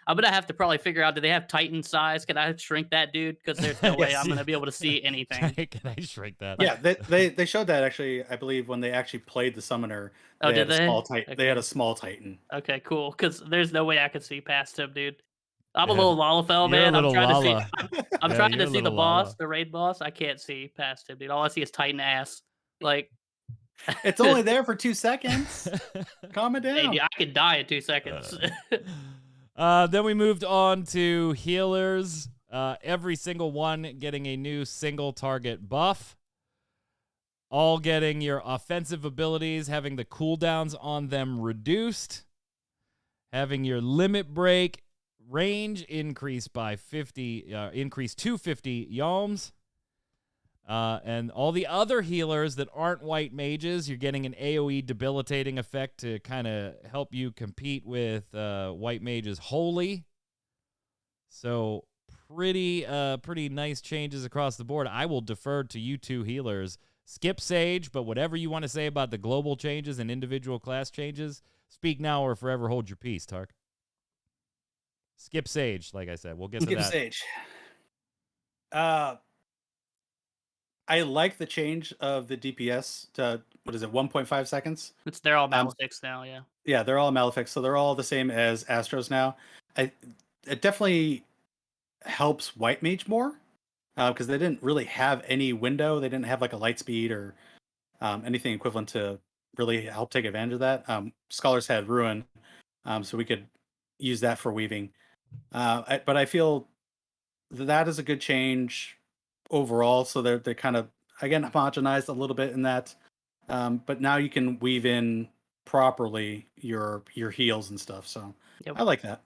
I'm gonna have to probably figure out, do they have Titan size? Can I shrink that dude? Because there's no way I'm gonna be able to see anything. Can I shrink that? Yeah, they showed that actually. I believe when they actually played the summoner. Oh, did they? Small Titan. Okay. They had a small Titan. Okay, cool. Because there's no way I could see past him, dude. I'm a Yeah. little Lalafell, You're a man. I'm little trying to see. Lala. I'm Yeah, trying you're to a see the little boss, Lala. the raid boss. I can't see past him, dude. All I see is Titan ass. Like, It's only there for 2 seconds. Calm it hey, dude, down. I could die in 2 seconds. Then we moved on to healers. Every single one getting a new single target buff. All getting your offensive abilities, having the cooldowns on them reduced. Having your limit break range increased by 50, increased to 50 yalms. And all the other healers that aren't white mages, you're getting an AoE debilitating effect to kind of help you compete with white mages wholly. So pretty nice changes across the board. I will defer to you two healers. Skip Sage, but whatever you want to say about the global changes and individual class changes, speak now or forever hold your peace, Tark. Skip Sage, like I said. We'll get to Skip that. Sage. I like the change of the DPS to, what is it, 1.5 seconds? They're all Malefics now, yeah. Yeah, they're all Malefics, so they're all the same as Astros now. It definitely helps White Mage more, because they didn't really have any window. They didn't have like a light speed or anything equivalent to really help take advantage of that. Scholars had Ruin, so we could use that for weaving. But I feel that is a good change overall. So they're kind of, again, homogenized a little bit in that. But now you can weave in properly your heals and stuff. So Yep. I like that.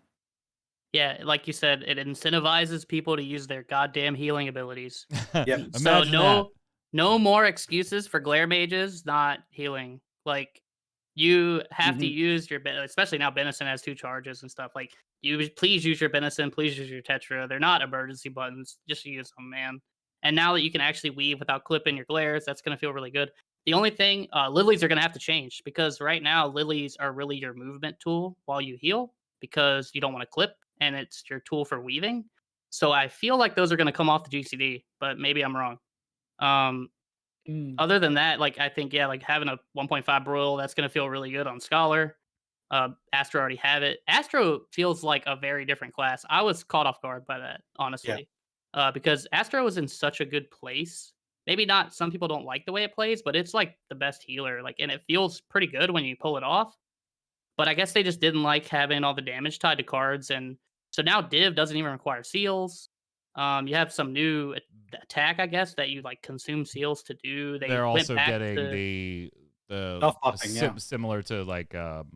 Yeah, like you said, it incentivizes people to use their goddamn healing abilities. Yep. So Imagine that. no more excuses for glare mages not healing. Like you have to Mhm. use your especially now Benison has 2 charges and stuff. Like please use your Benison, please use your Tetra. They're not emergency buttons. Just use them, man. And now that you can actually weave without clipping your glares, that's gonna feel really good. The only thing, lilies are gonna have to change because right now lilies are really your movement tool while you heal because you don't want to clip and it's your tool for weaving. So I feel like those are going to come off the GCD, but maybe I'm wrong. Um, Other than that, like I think yeah, like having a 1.5 broil, that's going to feel really good on Scholar. Astro already have it. Astro feels like a very different class. I was caught off guard by that, Yeah. honestly, because Astro is in such a good place. Maybe not. Some people don't like the way it plays, but it's like the best healer. Like, and it feels pretty good when you pull it off. But I guess they just didn't like having all the damage tied to cards, and so now Div doesn't even require seals. You have some new attack, I guess, that you like consume seals to do. They They're went also back getting to the Buff buffing, yeah. similar to like a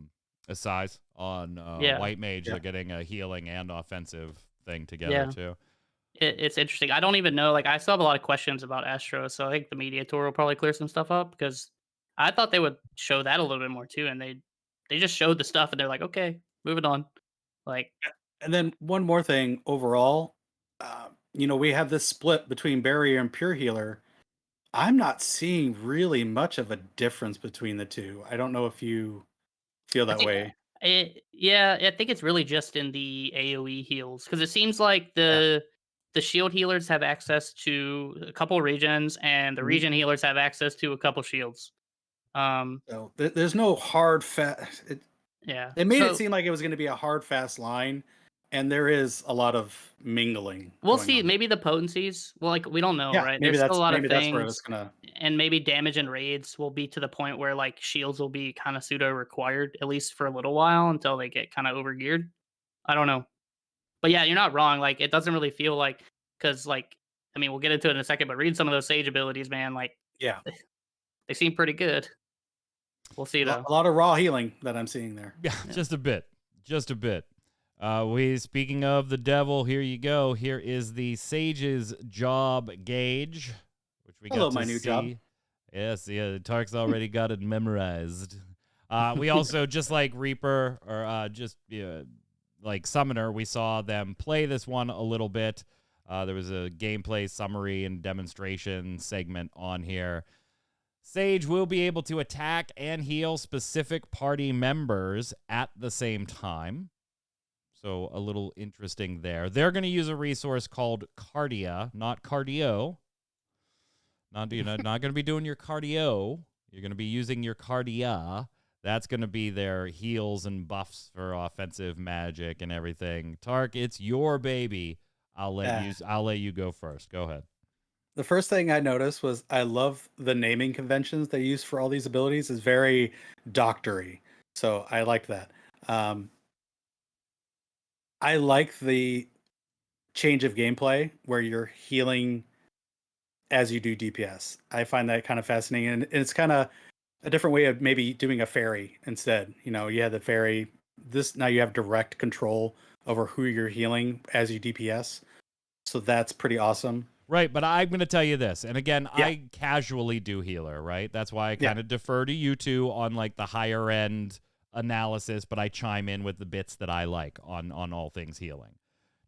size on yeah, White Mage. Yeah. They're getting a healing and offensive thing together yeah. too. It's interesting. I don't even know. Like, I still have a lot of questions about Astro, so I think the media tour will probably clear some stuff up because I thought they would show that a little bit more too, and they just showed the stuff and they're like, okay, moving on. Like, And then one more thing overall, we have this split between barrier and pure healer. I'm not seeing really much of a difference between the two. I don't know if you feel I that think way. yeah, I think it's really just in the AoE heals because it seems like Yeah. the shield healers have access to a couple regions, and the Mhm. region healers have access to a couple shields. So there's no hard fast. Yeah. They made it So seem like it was going to be a hard fast line, and there is a lot of mingling we'll going see. on. Maybe the potencies. Well, like we don't know, Yeah, right? maybe There's still a lot of that's where things, it's gonna. and maybe damage and raids will be to the point where like shields will be kind of pseudo required at least for a little while until they get kind of overgeared. I don't know. But yeah, you're not wrong. Like it doesn't really feel like because like I mean we'll get into it in a second, but read some of those sage abilities, man. Like Yeah, they seem pretty good. We'll see though. a lot of raw healing that I'm seeing there. Yeah, Yeah. just a bit. Just a bit. We speaking of the devil, here you go. Here is the Sage's job gauge, which we Hello, got to my new see. job. Yes, yeah, Tark's already got it memorized. We also, just like Reaper or like Summoner, we saw them play this one a little bit. There was a gameplay summary and demonstration segment on here. Sage will be able to attack and heal specific party members at the same time. So a little interesting there. They're going to use a resource called Cardia, not Cardio. Not going to be doing your cardio. You're going to be using your Cardia. That's going to be their heals and buffs for offensive magic and everything. Tark, it's your baby. I'll let you go first. Go ahead. The first thing I noticed was I love the naming conventions they use for all these abilities is very doctory. So I liked that. I like the change of gameplay where you're healing as you do DPS. I find that kind of fascinating, and it's kind of a different way of maybe doing a fairy instead. You had the fairy. Now you have direct control over who you're healing as you DPS. So that's pretty awesome. Right, but I'm going to tell you this. And again, Yeah. I casually do healer, right? That's why I kind of defer to you two on like the higher end analysis, but I chime in with the bits that I like on all things healing.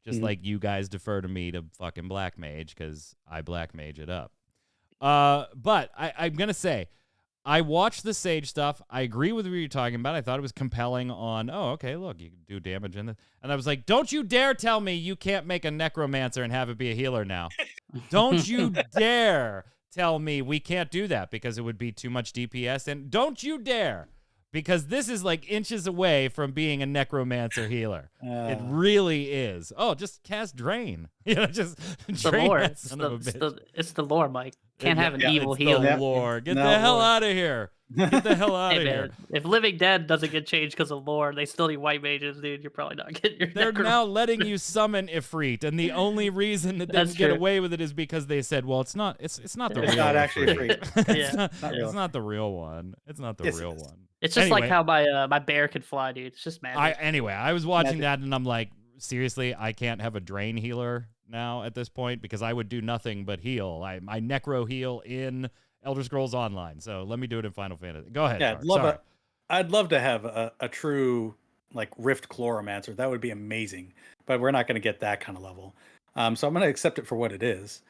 Just like you guys defer to me to fucking Black Mage because I Black Mage it up. But I'm going to say, I watched the Sage stuff. I agree with what you're talking about. I thought it was compelling on, okay, look, you can do damage in this. And I was like, don't you dare tell me you can't make a necromancer and have it be a healer now. Don't you dare tell me we can't do that because it would be too much DPS. And don't you dare, because this is like inches away from being a necromancer healer. It really is. Oh, just cast Drain. Just drain lore. that son of a bitch. It's the lore, Mike. Can't have an evil it's healer. The lore. Get the hell out of here. Get the hell out Hey of man, here. if Living Dead doesn't get changed because of lore, they still need white mages, dude. You're probably not getting your. They're now letting you summon Ifrit, and the only reason that they can get away with it is because they said, "Well, it's not. It's not the real. It's not actually Ifrit. Ifrit. It's not the real one. It's not the real one. It's just like how my bear could fly, dude. It's just magic. I was watching that, and I'm like, seriously, I can't have a drain healer now at this point because I would do nothing but heal. My necro heal in Elder Scrolls Online. So let me do it in Final Fantasy. Go ahead. Yeah, I'd love to have a true like Rift Chloromancer. That would be amazing. But we're not going to get that kind of level. So I'm going to accept it for what it is.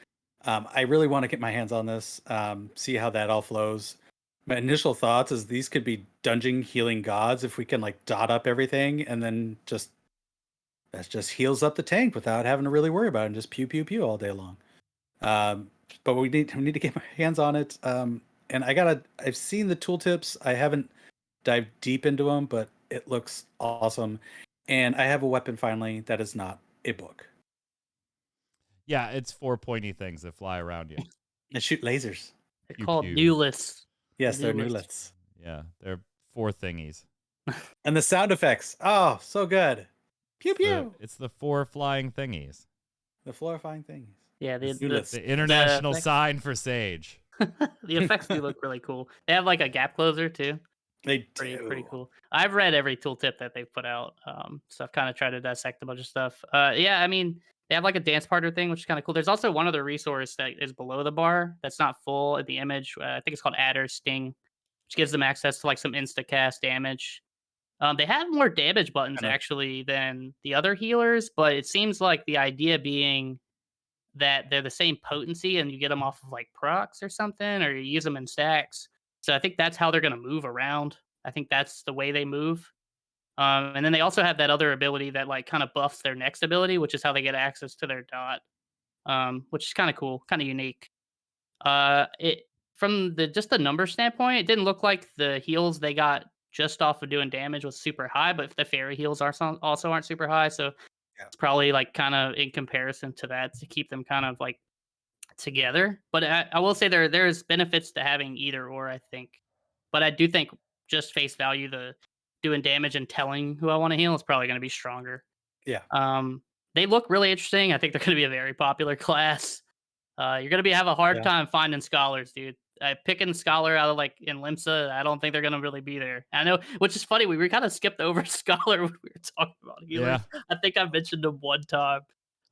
I really want to get my hands on this, see how that all flows. My initial thoughts is these could be dungeon healing gods if we can like dot up everything and then that just heals up the tank without having to really worry about it and just pew pew pew all day long. But we need to get my hands on it. And I've seen the tooltips. I haven't dived deep into them, but it looks awesome. And I have a weapon finally that is not a book. Yeah, it's 4 pointy things that fly around you. And shoot lasers. They're called newlets. Yes, they're newlets. Yeah, they're 4 thingies. And the sound effects. Oh, so good. Pew pew. It's the 4 flying thingies. The florifying things. Yeah, the international sign for Sage. The effects do look really cool. They have like a gap closer too. They pretty cool. I've read every tooltip that they've put out, so I've kind of tried to dissect a bunch of stuff. Yeah, I mean, they have like a dance partner thing, which is kind of cool. There's also one other resource that is below the bar that's not full in the image. I think it's called Adder Sting, which gives them access to like some insta-cast damage. They have more damage buttons actually than the other healers, but it seems like the idea being that they're the same potency and you get them off of like procs or something, or you use them in stacks. So I think that's how they're going to move around. I think that's the way they move. And then they also have that other ability that like kind of buffs their next ability, which is how they get access to their dot, which is kind of cool, kind of unique. It from just the number standpoint, it didn't look like the heals they got just off of doing damage was super high, but if the fairy heals also aren't super high, so it's probably like kind of in comparison to that to keep them kind of like together. But I will say there's benefits to having either or, I think. But I do think just face value, the doing damage and telling who I want to heal is probably going to be stronger. Yeah. They look really interesting. I think they're going to be a very popular class. You're going to have a hard time finding scholars, dude. Picking scholar out of like in Limsa, I don't think they're going to really be there. I know, which is funny. We kind of skipped over scholar when we were talking about healers. Yeah. I think I mentioned them one time.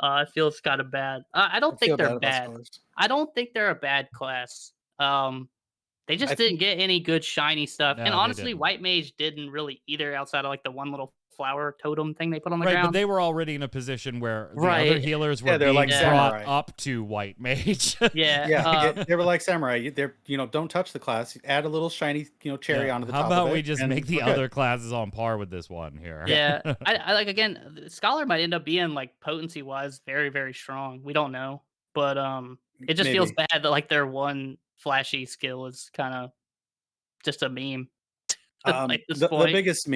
It feels kind of bad. I don't think they're bad. I don't think they're a bad class. They just didn't get any good shiny stuff. No, and honestly, White Mage didn't really either outside of like the one little flower totem thing they put on the ground. Right, but they were already in a position where the other healers were being like brought up to White Mage. They were like samurai. They're don't touch the class. Add a little shiny cherry onto the top. How about we just make the other classes on par with this one here? Yeah, I like again. Scholar might end up being like potency wise very very strong. We don't know, but it just feels bad that like their one flashy skill is kind of just a meme. Like this The point. biggest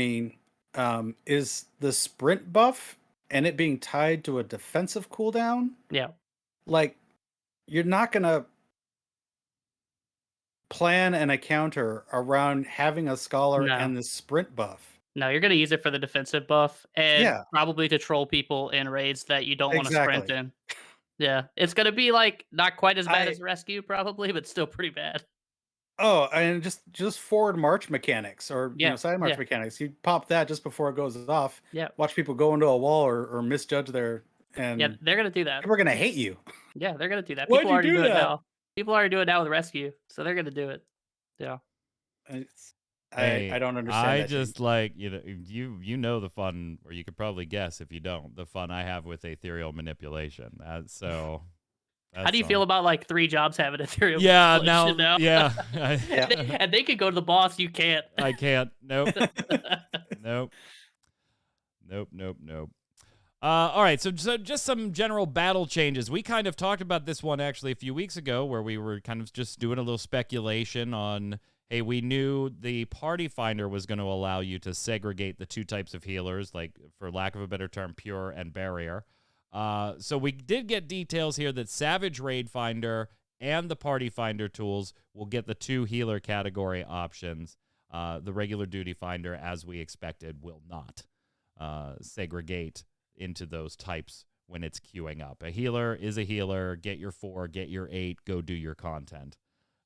is the sprint buff and it being tied to a defensive cooldown. Yeah. Like, you're not gonna plan an encounter around having a scholar No. and the sprint buff. No, you're gonna use it for the defensive buff and Yeah. probably to troll people in raids that you don't want to sprint Exactly. in. Yeah, it's gonna be like not quite as bad I as rescue, probably, but still pretty bad. Oh, and just forward march mechanics or Yeah, side march yeah, mechanics. You pop that just before it goes off. yeah, Watch people go into a wall or misjudge yeah. and They're gonna do that. people are gonna hate you. Yeah, they're gonna do that. Why'd People you already do do it that? now. People already do it now with rescue, so they're gonna do it. Yeah. It's, Hey, I don't understand I that just change. like you know the fun, or you could probably guess if you don't, the fun I have with ethereal manipulation. So How that's do you feel on. about like 3 jobs having ethereal Yeah, manipulation now? yeah, And they could go to the boss. You can't. I can't. Nope, nope, nope. All right, so just some general battle changes. We kind of talked about this one actually a few weeks ago, where we were kind of just doing a little speculation on. Hey, we knew the Party Finder was going to allow you to segregate the 2 types of healers, like, for lack of a better term, pure and barrier. So we did get details here that Savage Raid Finder and the Party Finder tools will get the 2 healer category options. The regular Duty Finder, as we expected, will not segregate into those types when it's queuing up. A healer is a healer. Get your 4, get your 8, go do your content.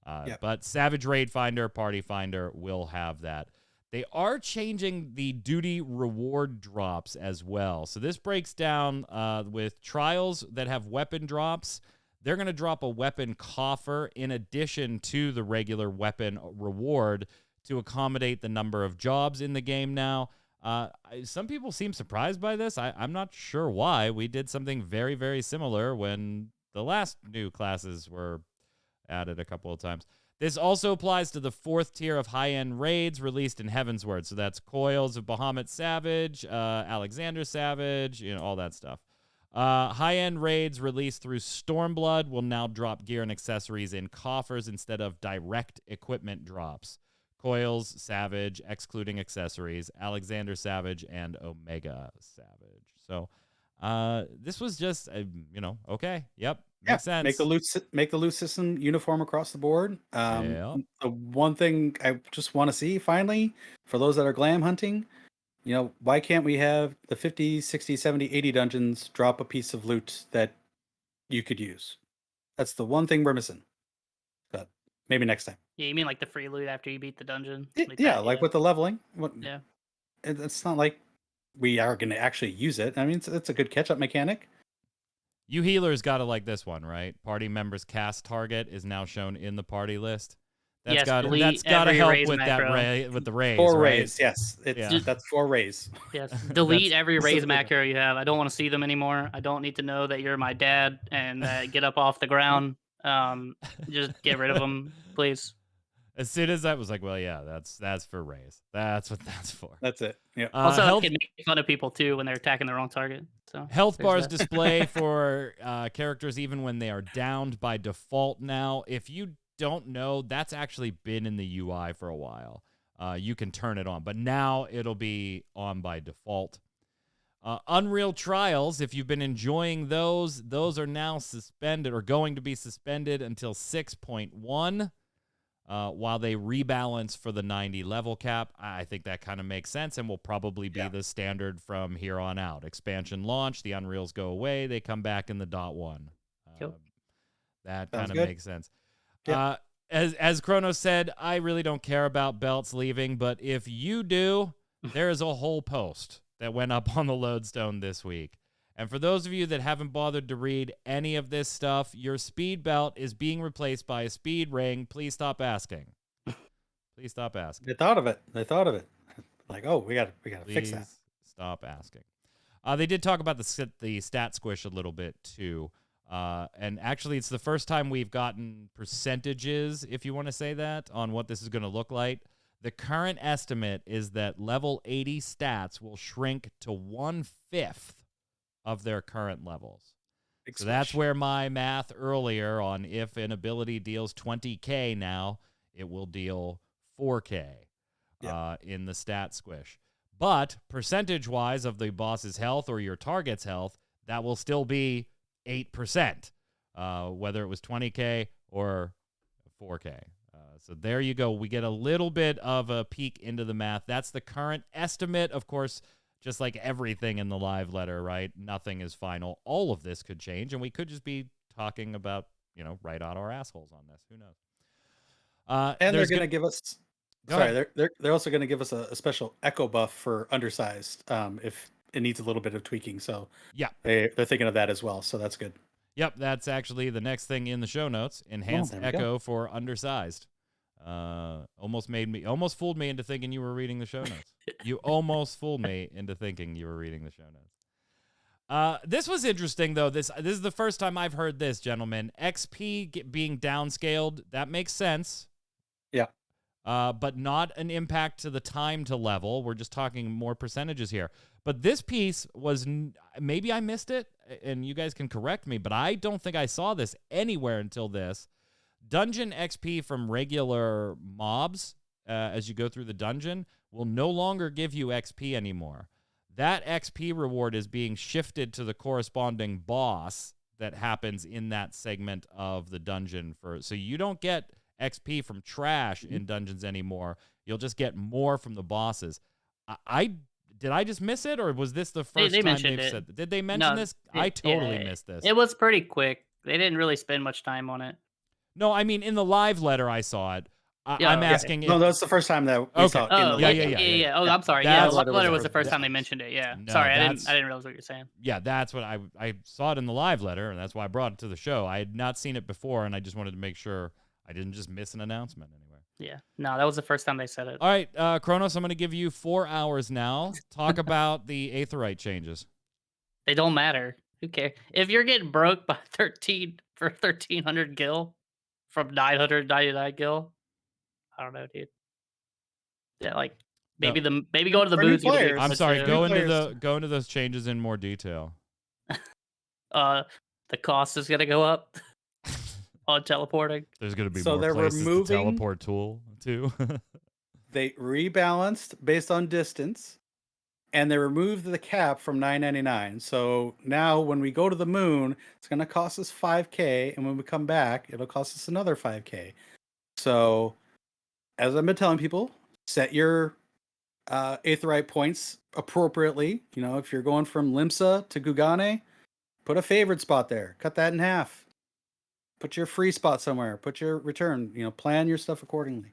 Yep. But Savage Raid Finder, Party Finder will have that. They are changing the duty reward drops as well. So this breaks down with trials that have weapon drops. They're going to drop a weapon coffer in addition to the regular weapon reward to accommodate the number of jobs in the game now. Some people seem surprised by this. I'm not sure why. We did something very, very similar when the last new classes were added a couple of times. This also applies to the 4th tier of high-end raids released in Heavensward. So that's Coils of Bahamut Savage, Alexander Savage, all that stuff. High-end raids released through Stormblood will now drop gear and accessories in coffers instead of direct equipment drops. Coils, Savage, excluding accessories, Alexander Savage, and Omega Savage. So this was just, okay. Yep. Makes sense. Make the loot system uniform across the board. Yeah. The one thing I just want to see finally, for those that are glam hunting, why can't we have the 50, 60, 70, 80 dungeons drop a piece of loot that you could use? That's the one thing we're missing. But maybe next time. Yeah, you mean like the free loot after you beat the dungeon? Like with the leveling. Yeah. It's not like we are going to actually use it. I mean, it's a good catch-up mechanic. You healers got to like this one, right? Party members cast target is now shown in the party list. That's Yes, got delete to help every with raise that macro. with the raise, 4 right? raise, yes. That's 4 raise. Yes, delete every raise specifically macro you have. I don't want to see them anymore. I don't need to know that you're my dad and get up off the ground. Just get rid of them, please. As soon as that was like, well, yeah, that's for raise. That's what that's for. That's it. Yeah. Also, it can make fun of people too when they're attacking the wrong target. So health there's bars that. display for characters even when they are downed by default now. If you don't know, that's actually been in the UI for a while. You can turn it on, but now it'll be on by default. Unreal Trials, if you've been enjoying those are now suspended or going to be suspended until 6.1. While they rebalance for the 90 level cap. I think that kind of makes sense and will probably be the standard from here on out. Expansion launch, the Unreals go away, they come back in the .1. That kind of makes sense. Yep. As Kronos said, I really don't care about belts leaving, but if you do, there is a whole post that went up on the Lodestone this week. And for those of you that haven't bothered to read any of this stuff, your speed belt is being replaced by a speed ring. Please stop asking. Please stop asking. They thought of it. Like, oh, we got to fix that. Stop asking. They did talk about the stat squish a little bit too. And actually, it's the first time we've gotten percentages, if you want to say that, on what this is going to look like. The current estimate is that level 80 stats will shrink to 1/5 of their current levels. So that's where my math earlier on if an ability deals 20k now, it will deal 4k. in the stat squish. But percentage-wise of the boss's health or your target's health, that will still be 8%, whether it was 20K or 4K. So there you go. We get a little bit of a peek into the math. That's the current estimate. Of course, just like everything in the live letter, right? Nothing is final. All of this could change, and we could just be talking about, right out our assholes on this. Who knows? And they're going to give us... Go Sorry, ahead. they're also going to give us a special echo buff for undersized if it needs a little bit of tweaking. So yeah, they're thinking of that as well. So that's good. Yep, that's actually the next thing in the show notes. Enhanced echo for undersized. Almost fooled me into thinking you were reading the show notes. You almost fooled me into thinking you were reading the show notes. This was interesting though. This is the first time I've heard this, gentlemen. XP being downscaled, that makes sense. Yeah. But not an impact to the time to level. We're just talking more percentages here. But this piece was, maybe I missed it, and you guys can correct me, but I don't think I saw this anywhere until this. Dungeon XP from regular mobs, as you go through the dungeon, will no longer give you XP anymore. That XP reward is being shifted to the corresponding boss that happens in that segment of the dungeon. So you don't get XP from trash in dungeons anymore. You'll just get more from the bosses. Did I just miss it, or was this the first time they've said that? Did they mention this? I totally missed this. It was pretty quick. They didn't really spend much time on it. No, I mean, in the live letter I saw it. I'm asking. No, that's the first time that we saw it. Yeah. Oh, I'm sorry. Yeah, the letter was the first time they mentioned it. Yeah. No, sorry, I didn't realize what you're saying. Yeah, that's what I saw it in the live letter, and that's why I brought it to the show. I had not seen it before, and I just wanted to make sure I didn't just miss an announcement anywhere. Yeah. No, that was the first time they said it. All right, Kronos, I'm going to give you 4 hours now. Talk about the Aetheryte changes. They don't matter. Who cares? If you're getting broke by 1,300 gil from 999 gil, I don't know, dude. Yeah, like maybe go to the booth. I'm sorry. Go into those changes in more detail. The cost is gonna go up on teleporting. There's gonna be more places to teleport too. They rebalanced based on distance, and they removed the cap from 999. So now when we go to the moon, it's gonna cost us 5K, and when we come back, it'll cost us another 5K. So, as I've been telling people, set your Aetheryte points appropriately. If you're going from Limsa to Gugane, put a favorite spot there. Cut that in half. Put your free spot somewhere. Put your return. Plan your stuff accordingly.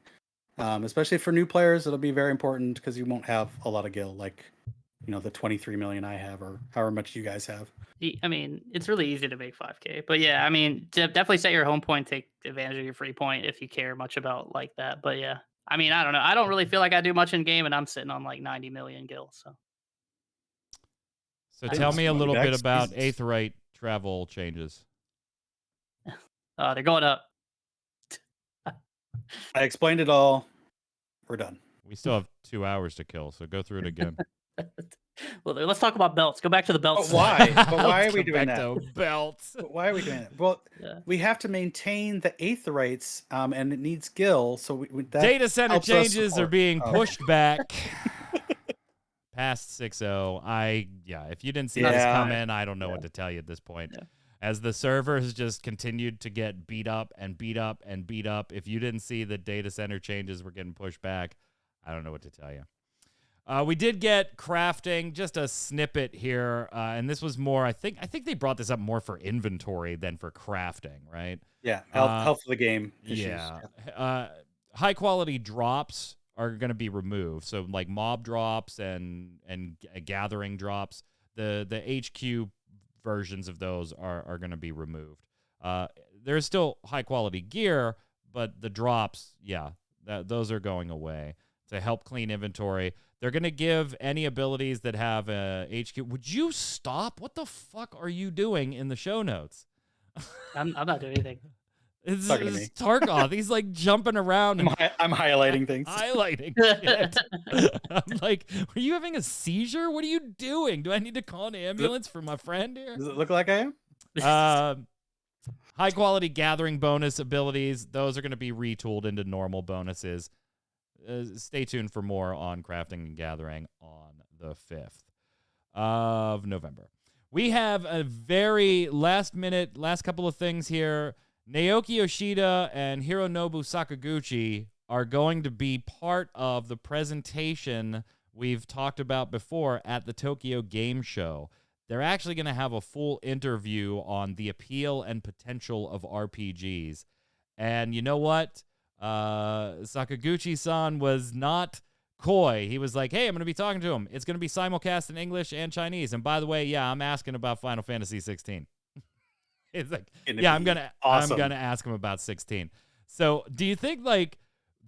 Especially for new players, it'll be very important because you won't have a lot of gil like, the 23 million I have or however much you guys have. I mean, it's really easy to make 5K. But yeah, I mean, definitely set your home point, take advantage of your free point if you care much about like that. But yeah, I mean, I don't know. I don't really feel like I do much in game, and I'm sitting on like 90 million gil. So tell me a little bit about Aetheryte travel changes. They're going up. I explained it all. We're done. We still have 2 hours to kill, so go through it again. Well, let's talk about belts. Go back to the belts. But why? But why are we doing that? Belts. But why are we doing it? Well, we have to maintain the Aetherites, and it needs gil. So that data center changes are being pushed back past 6.0. If you didn't see this coming, I don't know what to tell you at this point. Yeah. As the server has just continued to get beat up and beat up and beat up, if you didn't see the data center changes were getting pushed back, I don't know what to tell you. We did get crafting, just a snippet here, and this was more. I think they brought this up more for inventory than for crafting, right? Yeah, health of the game issues. Yeah, high quality drops are going to be removed. So like mob drops and gathering drops, the HQ versions of those are going to be removed. There's still high quality gear, but the drops, those are going away to help clean inventory. They're going to give any abilities that have a HQ. Would you stop? What the fuck are you doing in the show notes? I'm not doing anything. It's Tarkov. He's like jumping around. I'm highlighting things. Highlighting shit. I'm like, are you having a seizure? What are you doing? Do I need to call an ambulance for my friend here? Does it look like I am? High quality gathering bonus abilities. Those are going to be retooled into normal bonuses. stay tuned for more on Crafting and Gathering on the 5th of November. We have a very last couple of things here. Naoki Yoshida and Hironobu Sakaguchi are going to be part of the presentation we've talked about before at the Tokyo Game Show. They're actually going to have a full interview on the appeal and potential of RPGs. And you know what? Sakaguchi-san was not coy. He was like, hey, I'm going to be talking to him. It's going to be simulcast in English and Chinese. And by the way, yeah, I'm asking about Final Fantasy XVI. It's like, yeah, I'm gonna ask him about 16. So do you think like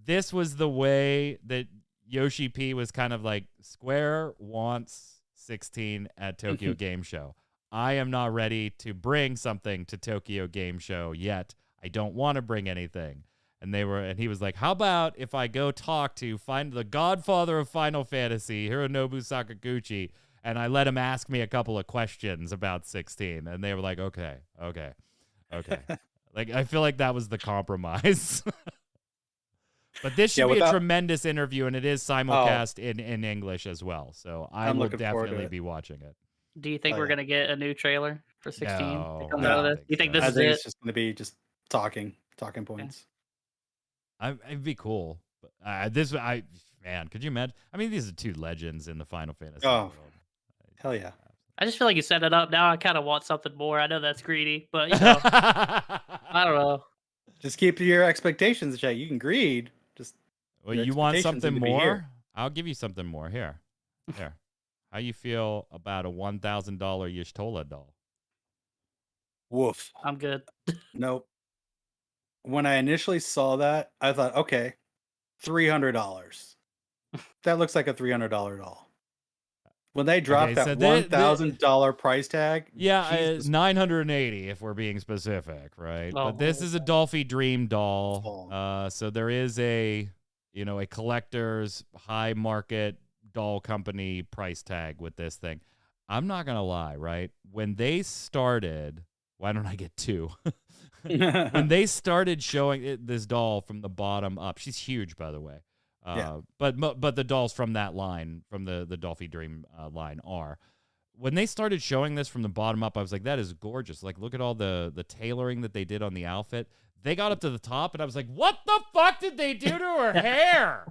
this was the way that Yoshi P was kind of like, Square wants 16 at Tokyo Game Show. I am not ready to bring something to Tokyo Game Show yet. I don't want to bring anything. And he was like, how about if I go talk to the godfather of Final Fantasy, Hironobu Sakaguchi, and I let him ask me a couple of questions about 16. And they were like, okay. Like, I feel like that was the compromise. But this should be a tremendous interview, and it is simulcast in English as well. So I will definitely be watching it. Do you think we're going to get a new trailer for 16 to come out of this? You think I this think is it's just going to be just talking points. It'd be cool. But, man, could you imagine? I mean, these are two legends in the Final Fantasy world. Hell yeah. I just feel like you set it up. Now I kind of want something more. I know that's greedy, but you know, I don't know. Just keep your expectations, Jay. You can greed. Well, you want something more? I'll give you something more. Here. How you feel about a $1,000 Y'shtola doll? Woof. I'm good. Nope. When I initially saw that, I thought, okay, $300. That looks like a $300 doll. When they dropped that $1,000 price tag, it's $980 if we're being specific, right? But this is a Dolphy Dream doll. So there is a collector's high market doll company price tag with this thing. I'm not gonna lie, right? When they started, why don't I get two? When they started showing this doll from the bottom up, she's huge, by the way. But the dolls from that line, from the Dolphy Dream line, are. When they started showing this from the bottom up, I was like, that is gorgeous. Like, look at all the tailoring that they did on the outfit. They got up to the top, and I was like, what the fuck did they do to her hair?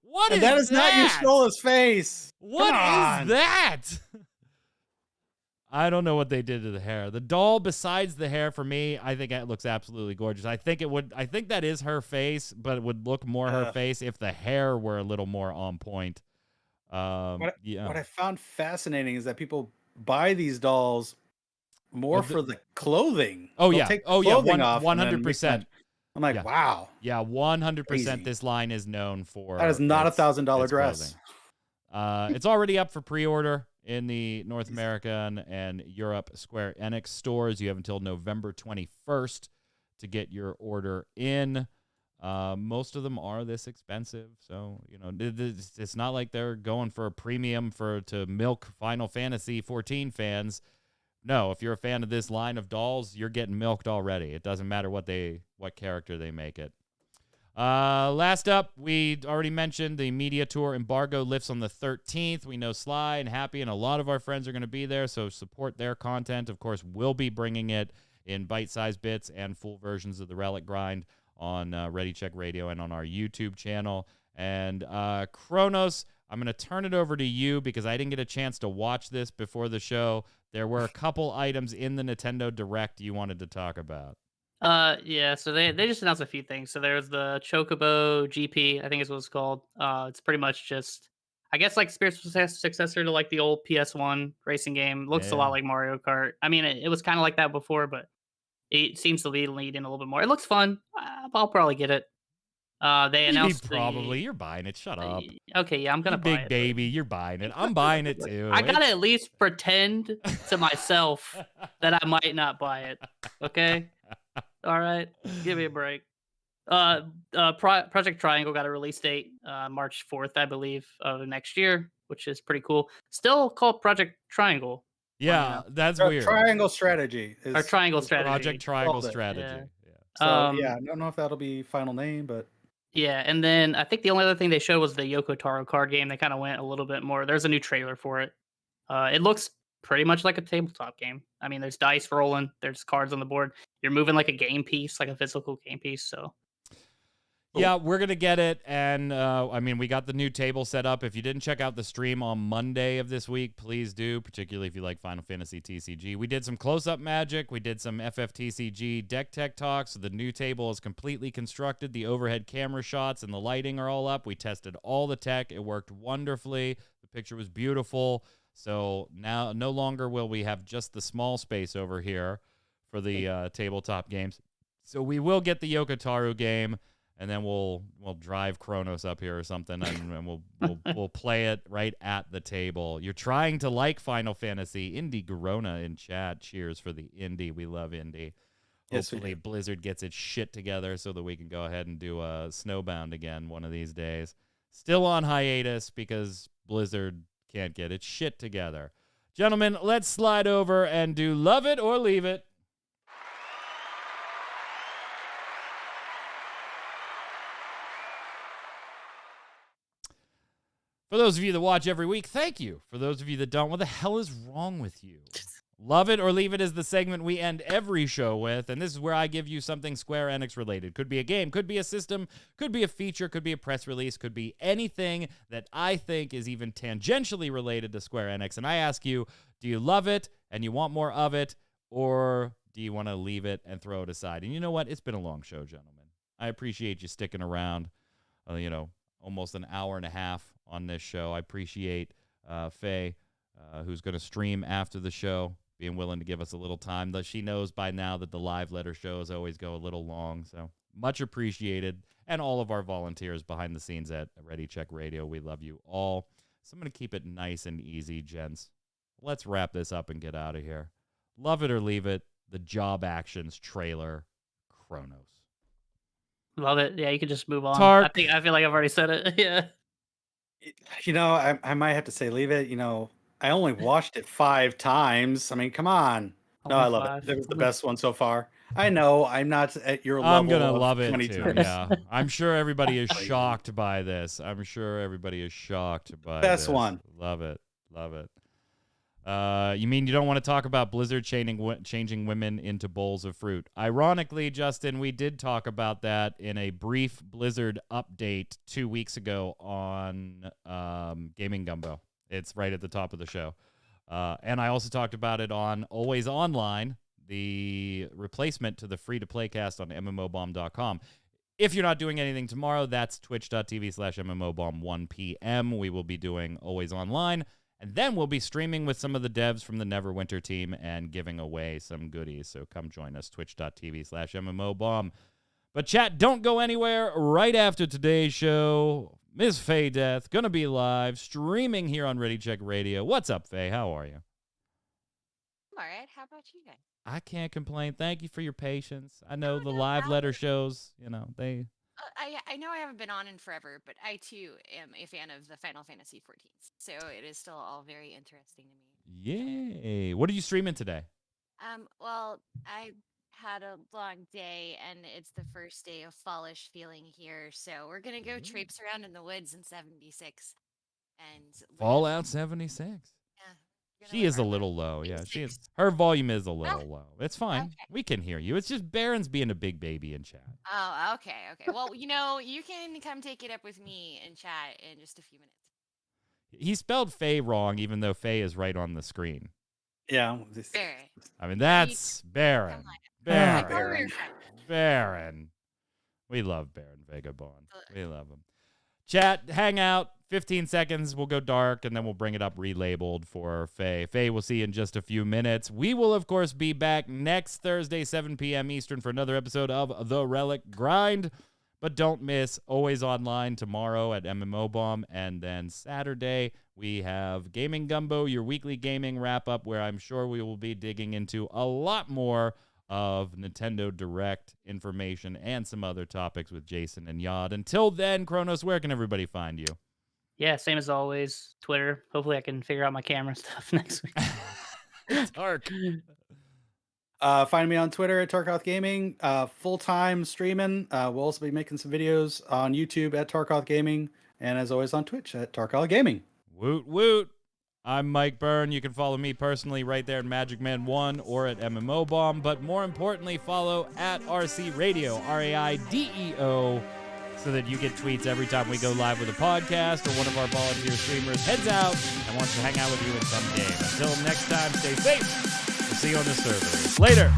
What is that? That is not Y'shtola's face. What is that? I don't know what they did to the hair. The doll, besides the hair, for me, I think it looks absolutely gorgeous. I think that is her face, but it would look more her face if the hair were a little more on point. What I found fascinating is that people buy these dolls more for the clothing. Oh, They'll yeah. take the clothing off 100%. I'm like, wow. Yeah, 100%. This line is known for. That is not $1,000 dress. It's already up for pre-order in the North American and Europe Square Enix stores. You have until November 21st to get your order in. Most of them are this expensive, so it's not like they're going for a premium to milk Final Fantasy XIV fans. No, if you're a fan of this line of dolls, you're getting milked already. It doesn't matter what character they make it. Last up, we already mentioned the media tour embargo lifts on the 13th. We know Sly and Happy and a lot of our friends are going to be there, so support their content. Of course, we'll be bringing it in bite-sized bits and full versions of the Relic Grind on Ready Check Radio and on our YouTube channel. And Kronos, I'm going to turn it over to you because I didn't get a chance to watch this before the show. There were a couple items in the Nintendo Direct you wanted to talk about. Yeah, so they just announced a few things. So there's the Chocobo GP, I think is what it's called. It's pretty much just, I guess, like spiritual successor to like the old PS1 racing game. Looks a lot like Mario Kart. I mean, it was kind of like that before, but it seems to be leading a little bit more. It looks fun. I'll probably get it. They announced you're buying it. Shut up. Okay, yeah, I'm gonna buy it. Big baby, you're buying it. I'm buying it too. I gotta at least pretend to myself that I might not buy it. Okay. All right, give me a break. Project Triangle got a release date, March 4th, I believe, of next year, which is pretty cool. Still called Project Triangle. Yeah, that's weird. Triangle Strategy. Or Triangle Strategy. Project Triangle Strategy. Yeah. So, I don't know if that'll be final name, but Yeah, and then I think the only other thing they showed was the Yoko Taro card game. They kind of went a little bit more. There's a new trailer for it. It looks pretty much like a tabletop game. I mean, there's dice rolling, there's cards on the board. You're moving like a game piece, like a physical game piece. So Yeah, we're going to get it. And I mean, we got the new table set up. If you didn't check out the stream on Monday of this week, please do, particularly if you like Final Fantasy TCG. We did some close-up magic. We did some FFTCG deck tech talk. So the new table is completely constructed. The overhead camera shots and the lighting are all up. We tested all the tech. It worked wonderfully. The picture was beautiful. So now no longer will we have just the small space over here for the tabletop games. So we will get the Yoko Taro game. And then we'll drive Kronos up here or something, and we'll play it right at the table. You're trying to like Final Fantasy. Indie Garona in chat. Cheers for the indie. We love indie. Yes, Hopefully Blizzard gets its shit together so that we can go ahead and do Snowbound again one of these days. Still on hiatus because Blizzard can't get its shit together. Gentlemen, let's slide over and do Love It or Leave It. For those of you that watch every week, thank you. For those of you that don't, what the hell is wrong with you? Love It or Leave It is the segment we end every show with, and this is where I give you something Square Enix related. Could be a game, could be a system, could be a feature, could be a press release, could be anything that I think is even tangentially related to Square Enix. And I ask you, do you love it and you want more of it, or do you want to leave it and throw it aside? And you know what? It's been a long show, gentlemen. I appreciate you sticking around, almost an hour and a half on this show. I appreciate Faye, who's going to stream after the show, being willing to give us a little time. Though she knows by now that the live letter shows always go a little long, so much appreciated. And all of our volunteers behind the scenes at Ready Check Radio, we love you all. So I'm going to keep it nice and easy, gents. Let's wrap this up and get out of here. Love it or leave it, the Job Actions trailer, Kronos. love it. Yeah, you can just move on. Tark. I feel like I've already said it. Yeah. I might have to say leave it. I only watched it 5 times. I mean, come on. No, Only I love 5. it. That was the best one so far. I know I'm not at your level. I'm gonna of love it 20 too. times. Yeah, I'm sure everybody is shocked by this. Best one. Love it. You mean you don't want to talk about Blizzard changing women into bowls of fruit? Ironically, Justin, we did talk about that in a brief Blizzard update 2 weeks ago on Gaming Gumbo. It's right at the top of the show. And I also talked about it on Always Online, the replacement to the free-to-play cast on mmobomb.com. If you're not doing anything tomorrow, that's twitch.tv/mmobomb 1 p.m. We will be doing Always Online. And then we'll be streaming with some of the devs from the Neverwinter team and giving away some goodies. So come join us, twitch.tv/mmobomb. But chat, don't go anywhere. Right after today's show, Ms. Faye Death, going to be live, streaming here on Ready Check Radio. What's up, Faye? How are you? I'm all right. How about you guys? I can't complain. Thank you for your patience. I know the No live problem. letter shows, they... I know I haven't been on in forever, but I too am a fan of the Final Fantasy XIV, so it is still all very interesting to me. Yay. What are you streaming today? Well, I had a long day, and it's the first day of fallish feeling here, so we're gonna go traipse around in the woods in 76, and Fallout 76. Yeah. She is a little low. Yeah, she is. Her volume is a little low. It's fine. Okay. We can hear you. It's just Baron's being a big baby in chat. Oh, okay. Well, you can come take it up with me in chat in just a few minutes. He spelled Faye wrong, even though Faye is right on the screen. Yeah. Barry. I mean, that's Baron. Baron. We love Baron Vagabond. We love him. Chat, hang out. 15 seconds, we'll go dark, and then we'll bring it up relabeled for Faye. Faye, we'll see you in just a few minutes. We will, of course, be back next Thursday, 7 p.m. Eastern, for another episode of The Relic Grind. But don't miss Always Online tomorrow at MMO Bomb. And then Saturday, we have Gaming Gumbo, your weekly gaming wrap-up, where I'm sure we will be digging into a lot more of Nintendo Direct information and some other topics with Jason and Yod. Until then, Kronos, where can everybody find you? Yeah, same as always. Twitter. Hopefully I can figure out my camera stuff next week. It's dark. Find me on Twitter at Tarkoth Gaming. Full-time streaming. We'll also be making some videos on YouTube at Tarkoth Gaming, and as always on Twitch at Tarkoth Gaming. Woot woot. I'm Mike Byrne. You can follow me personally right there at Magic Man 1 or at MMO Bomb, but more importantly, follow at RC Raideo, RAIDEO, so that you get tweets every time we go live with a podcast or one of our volunteer streamers heads out and wants to hang out with you in some game. Until next time, stay safe. We'll see you on the server. Later.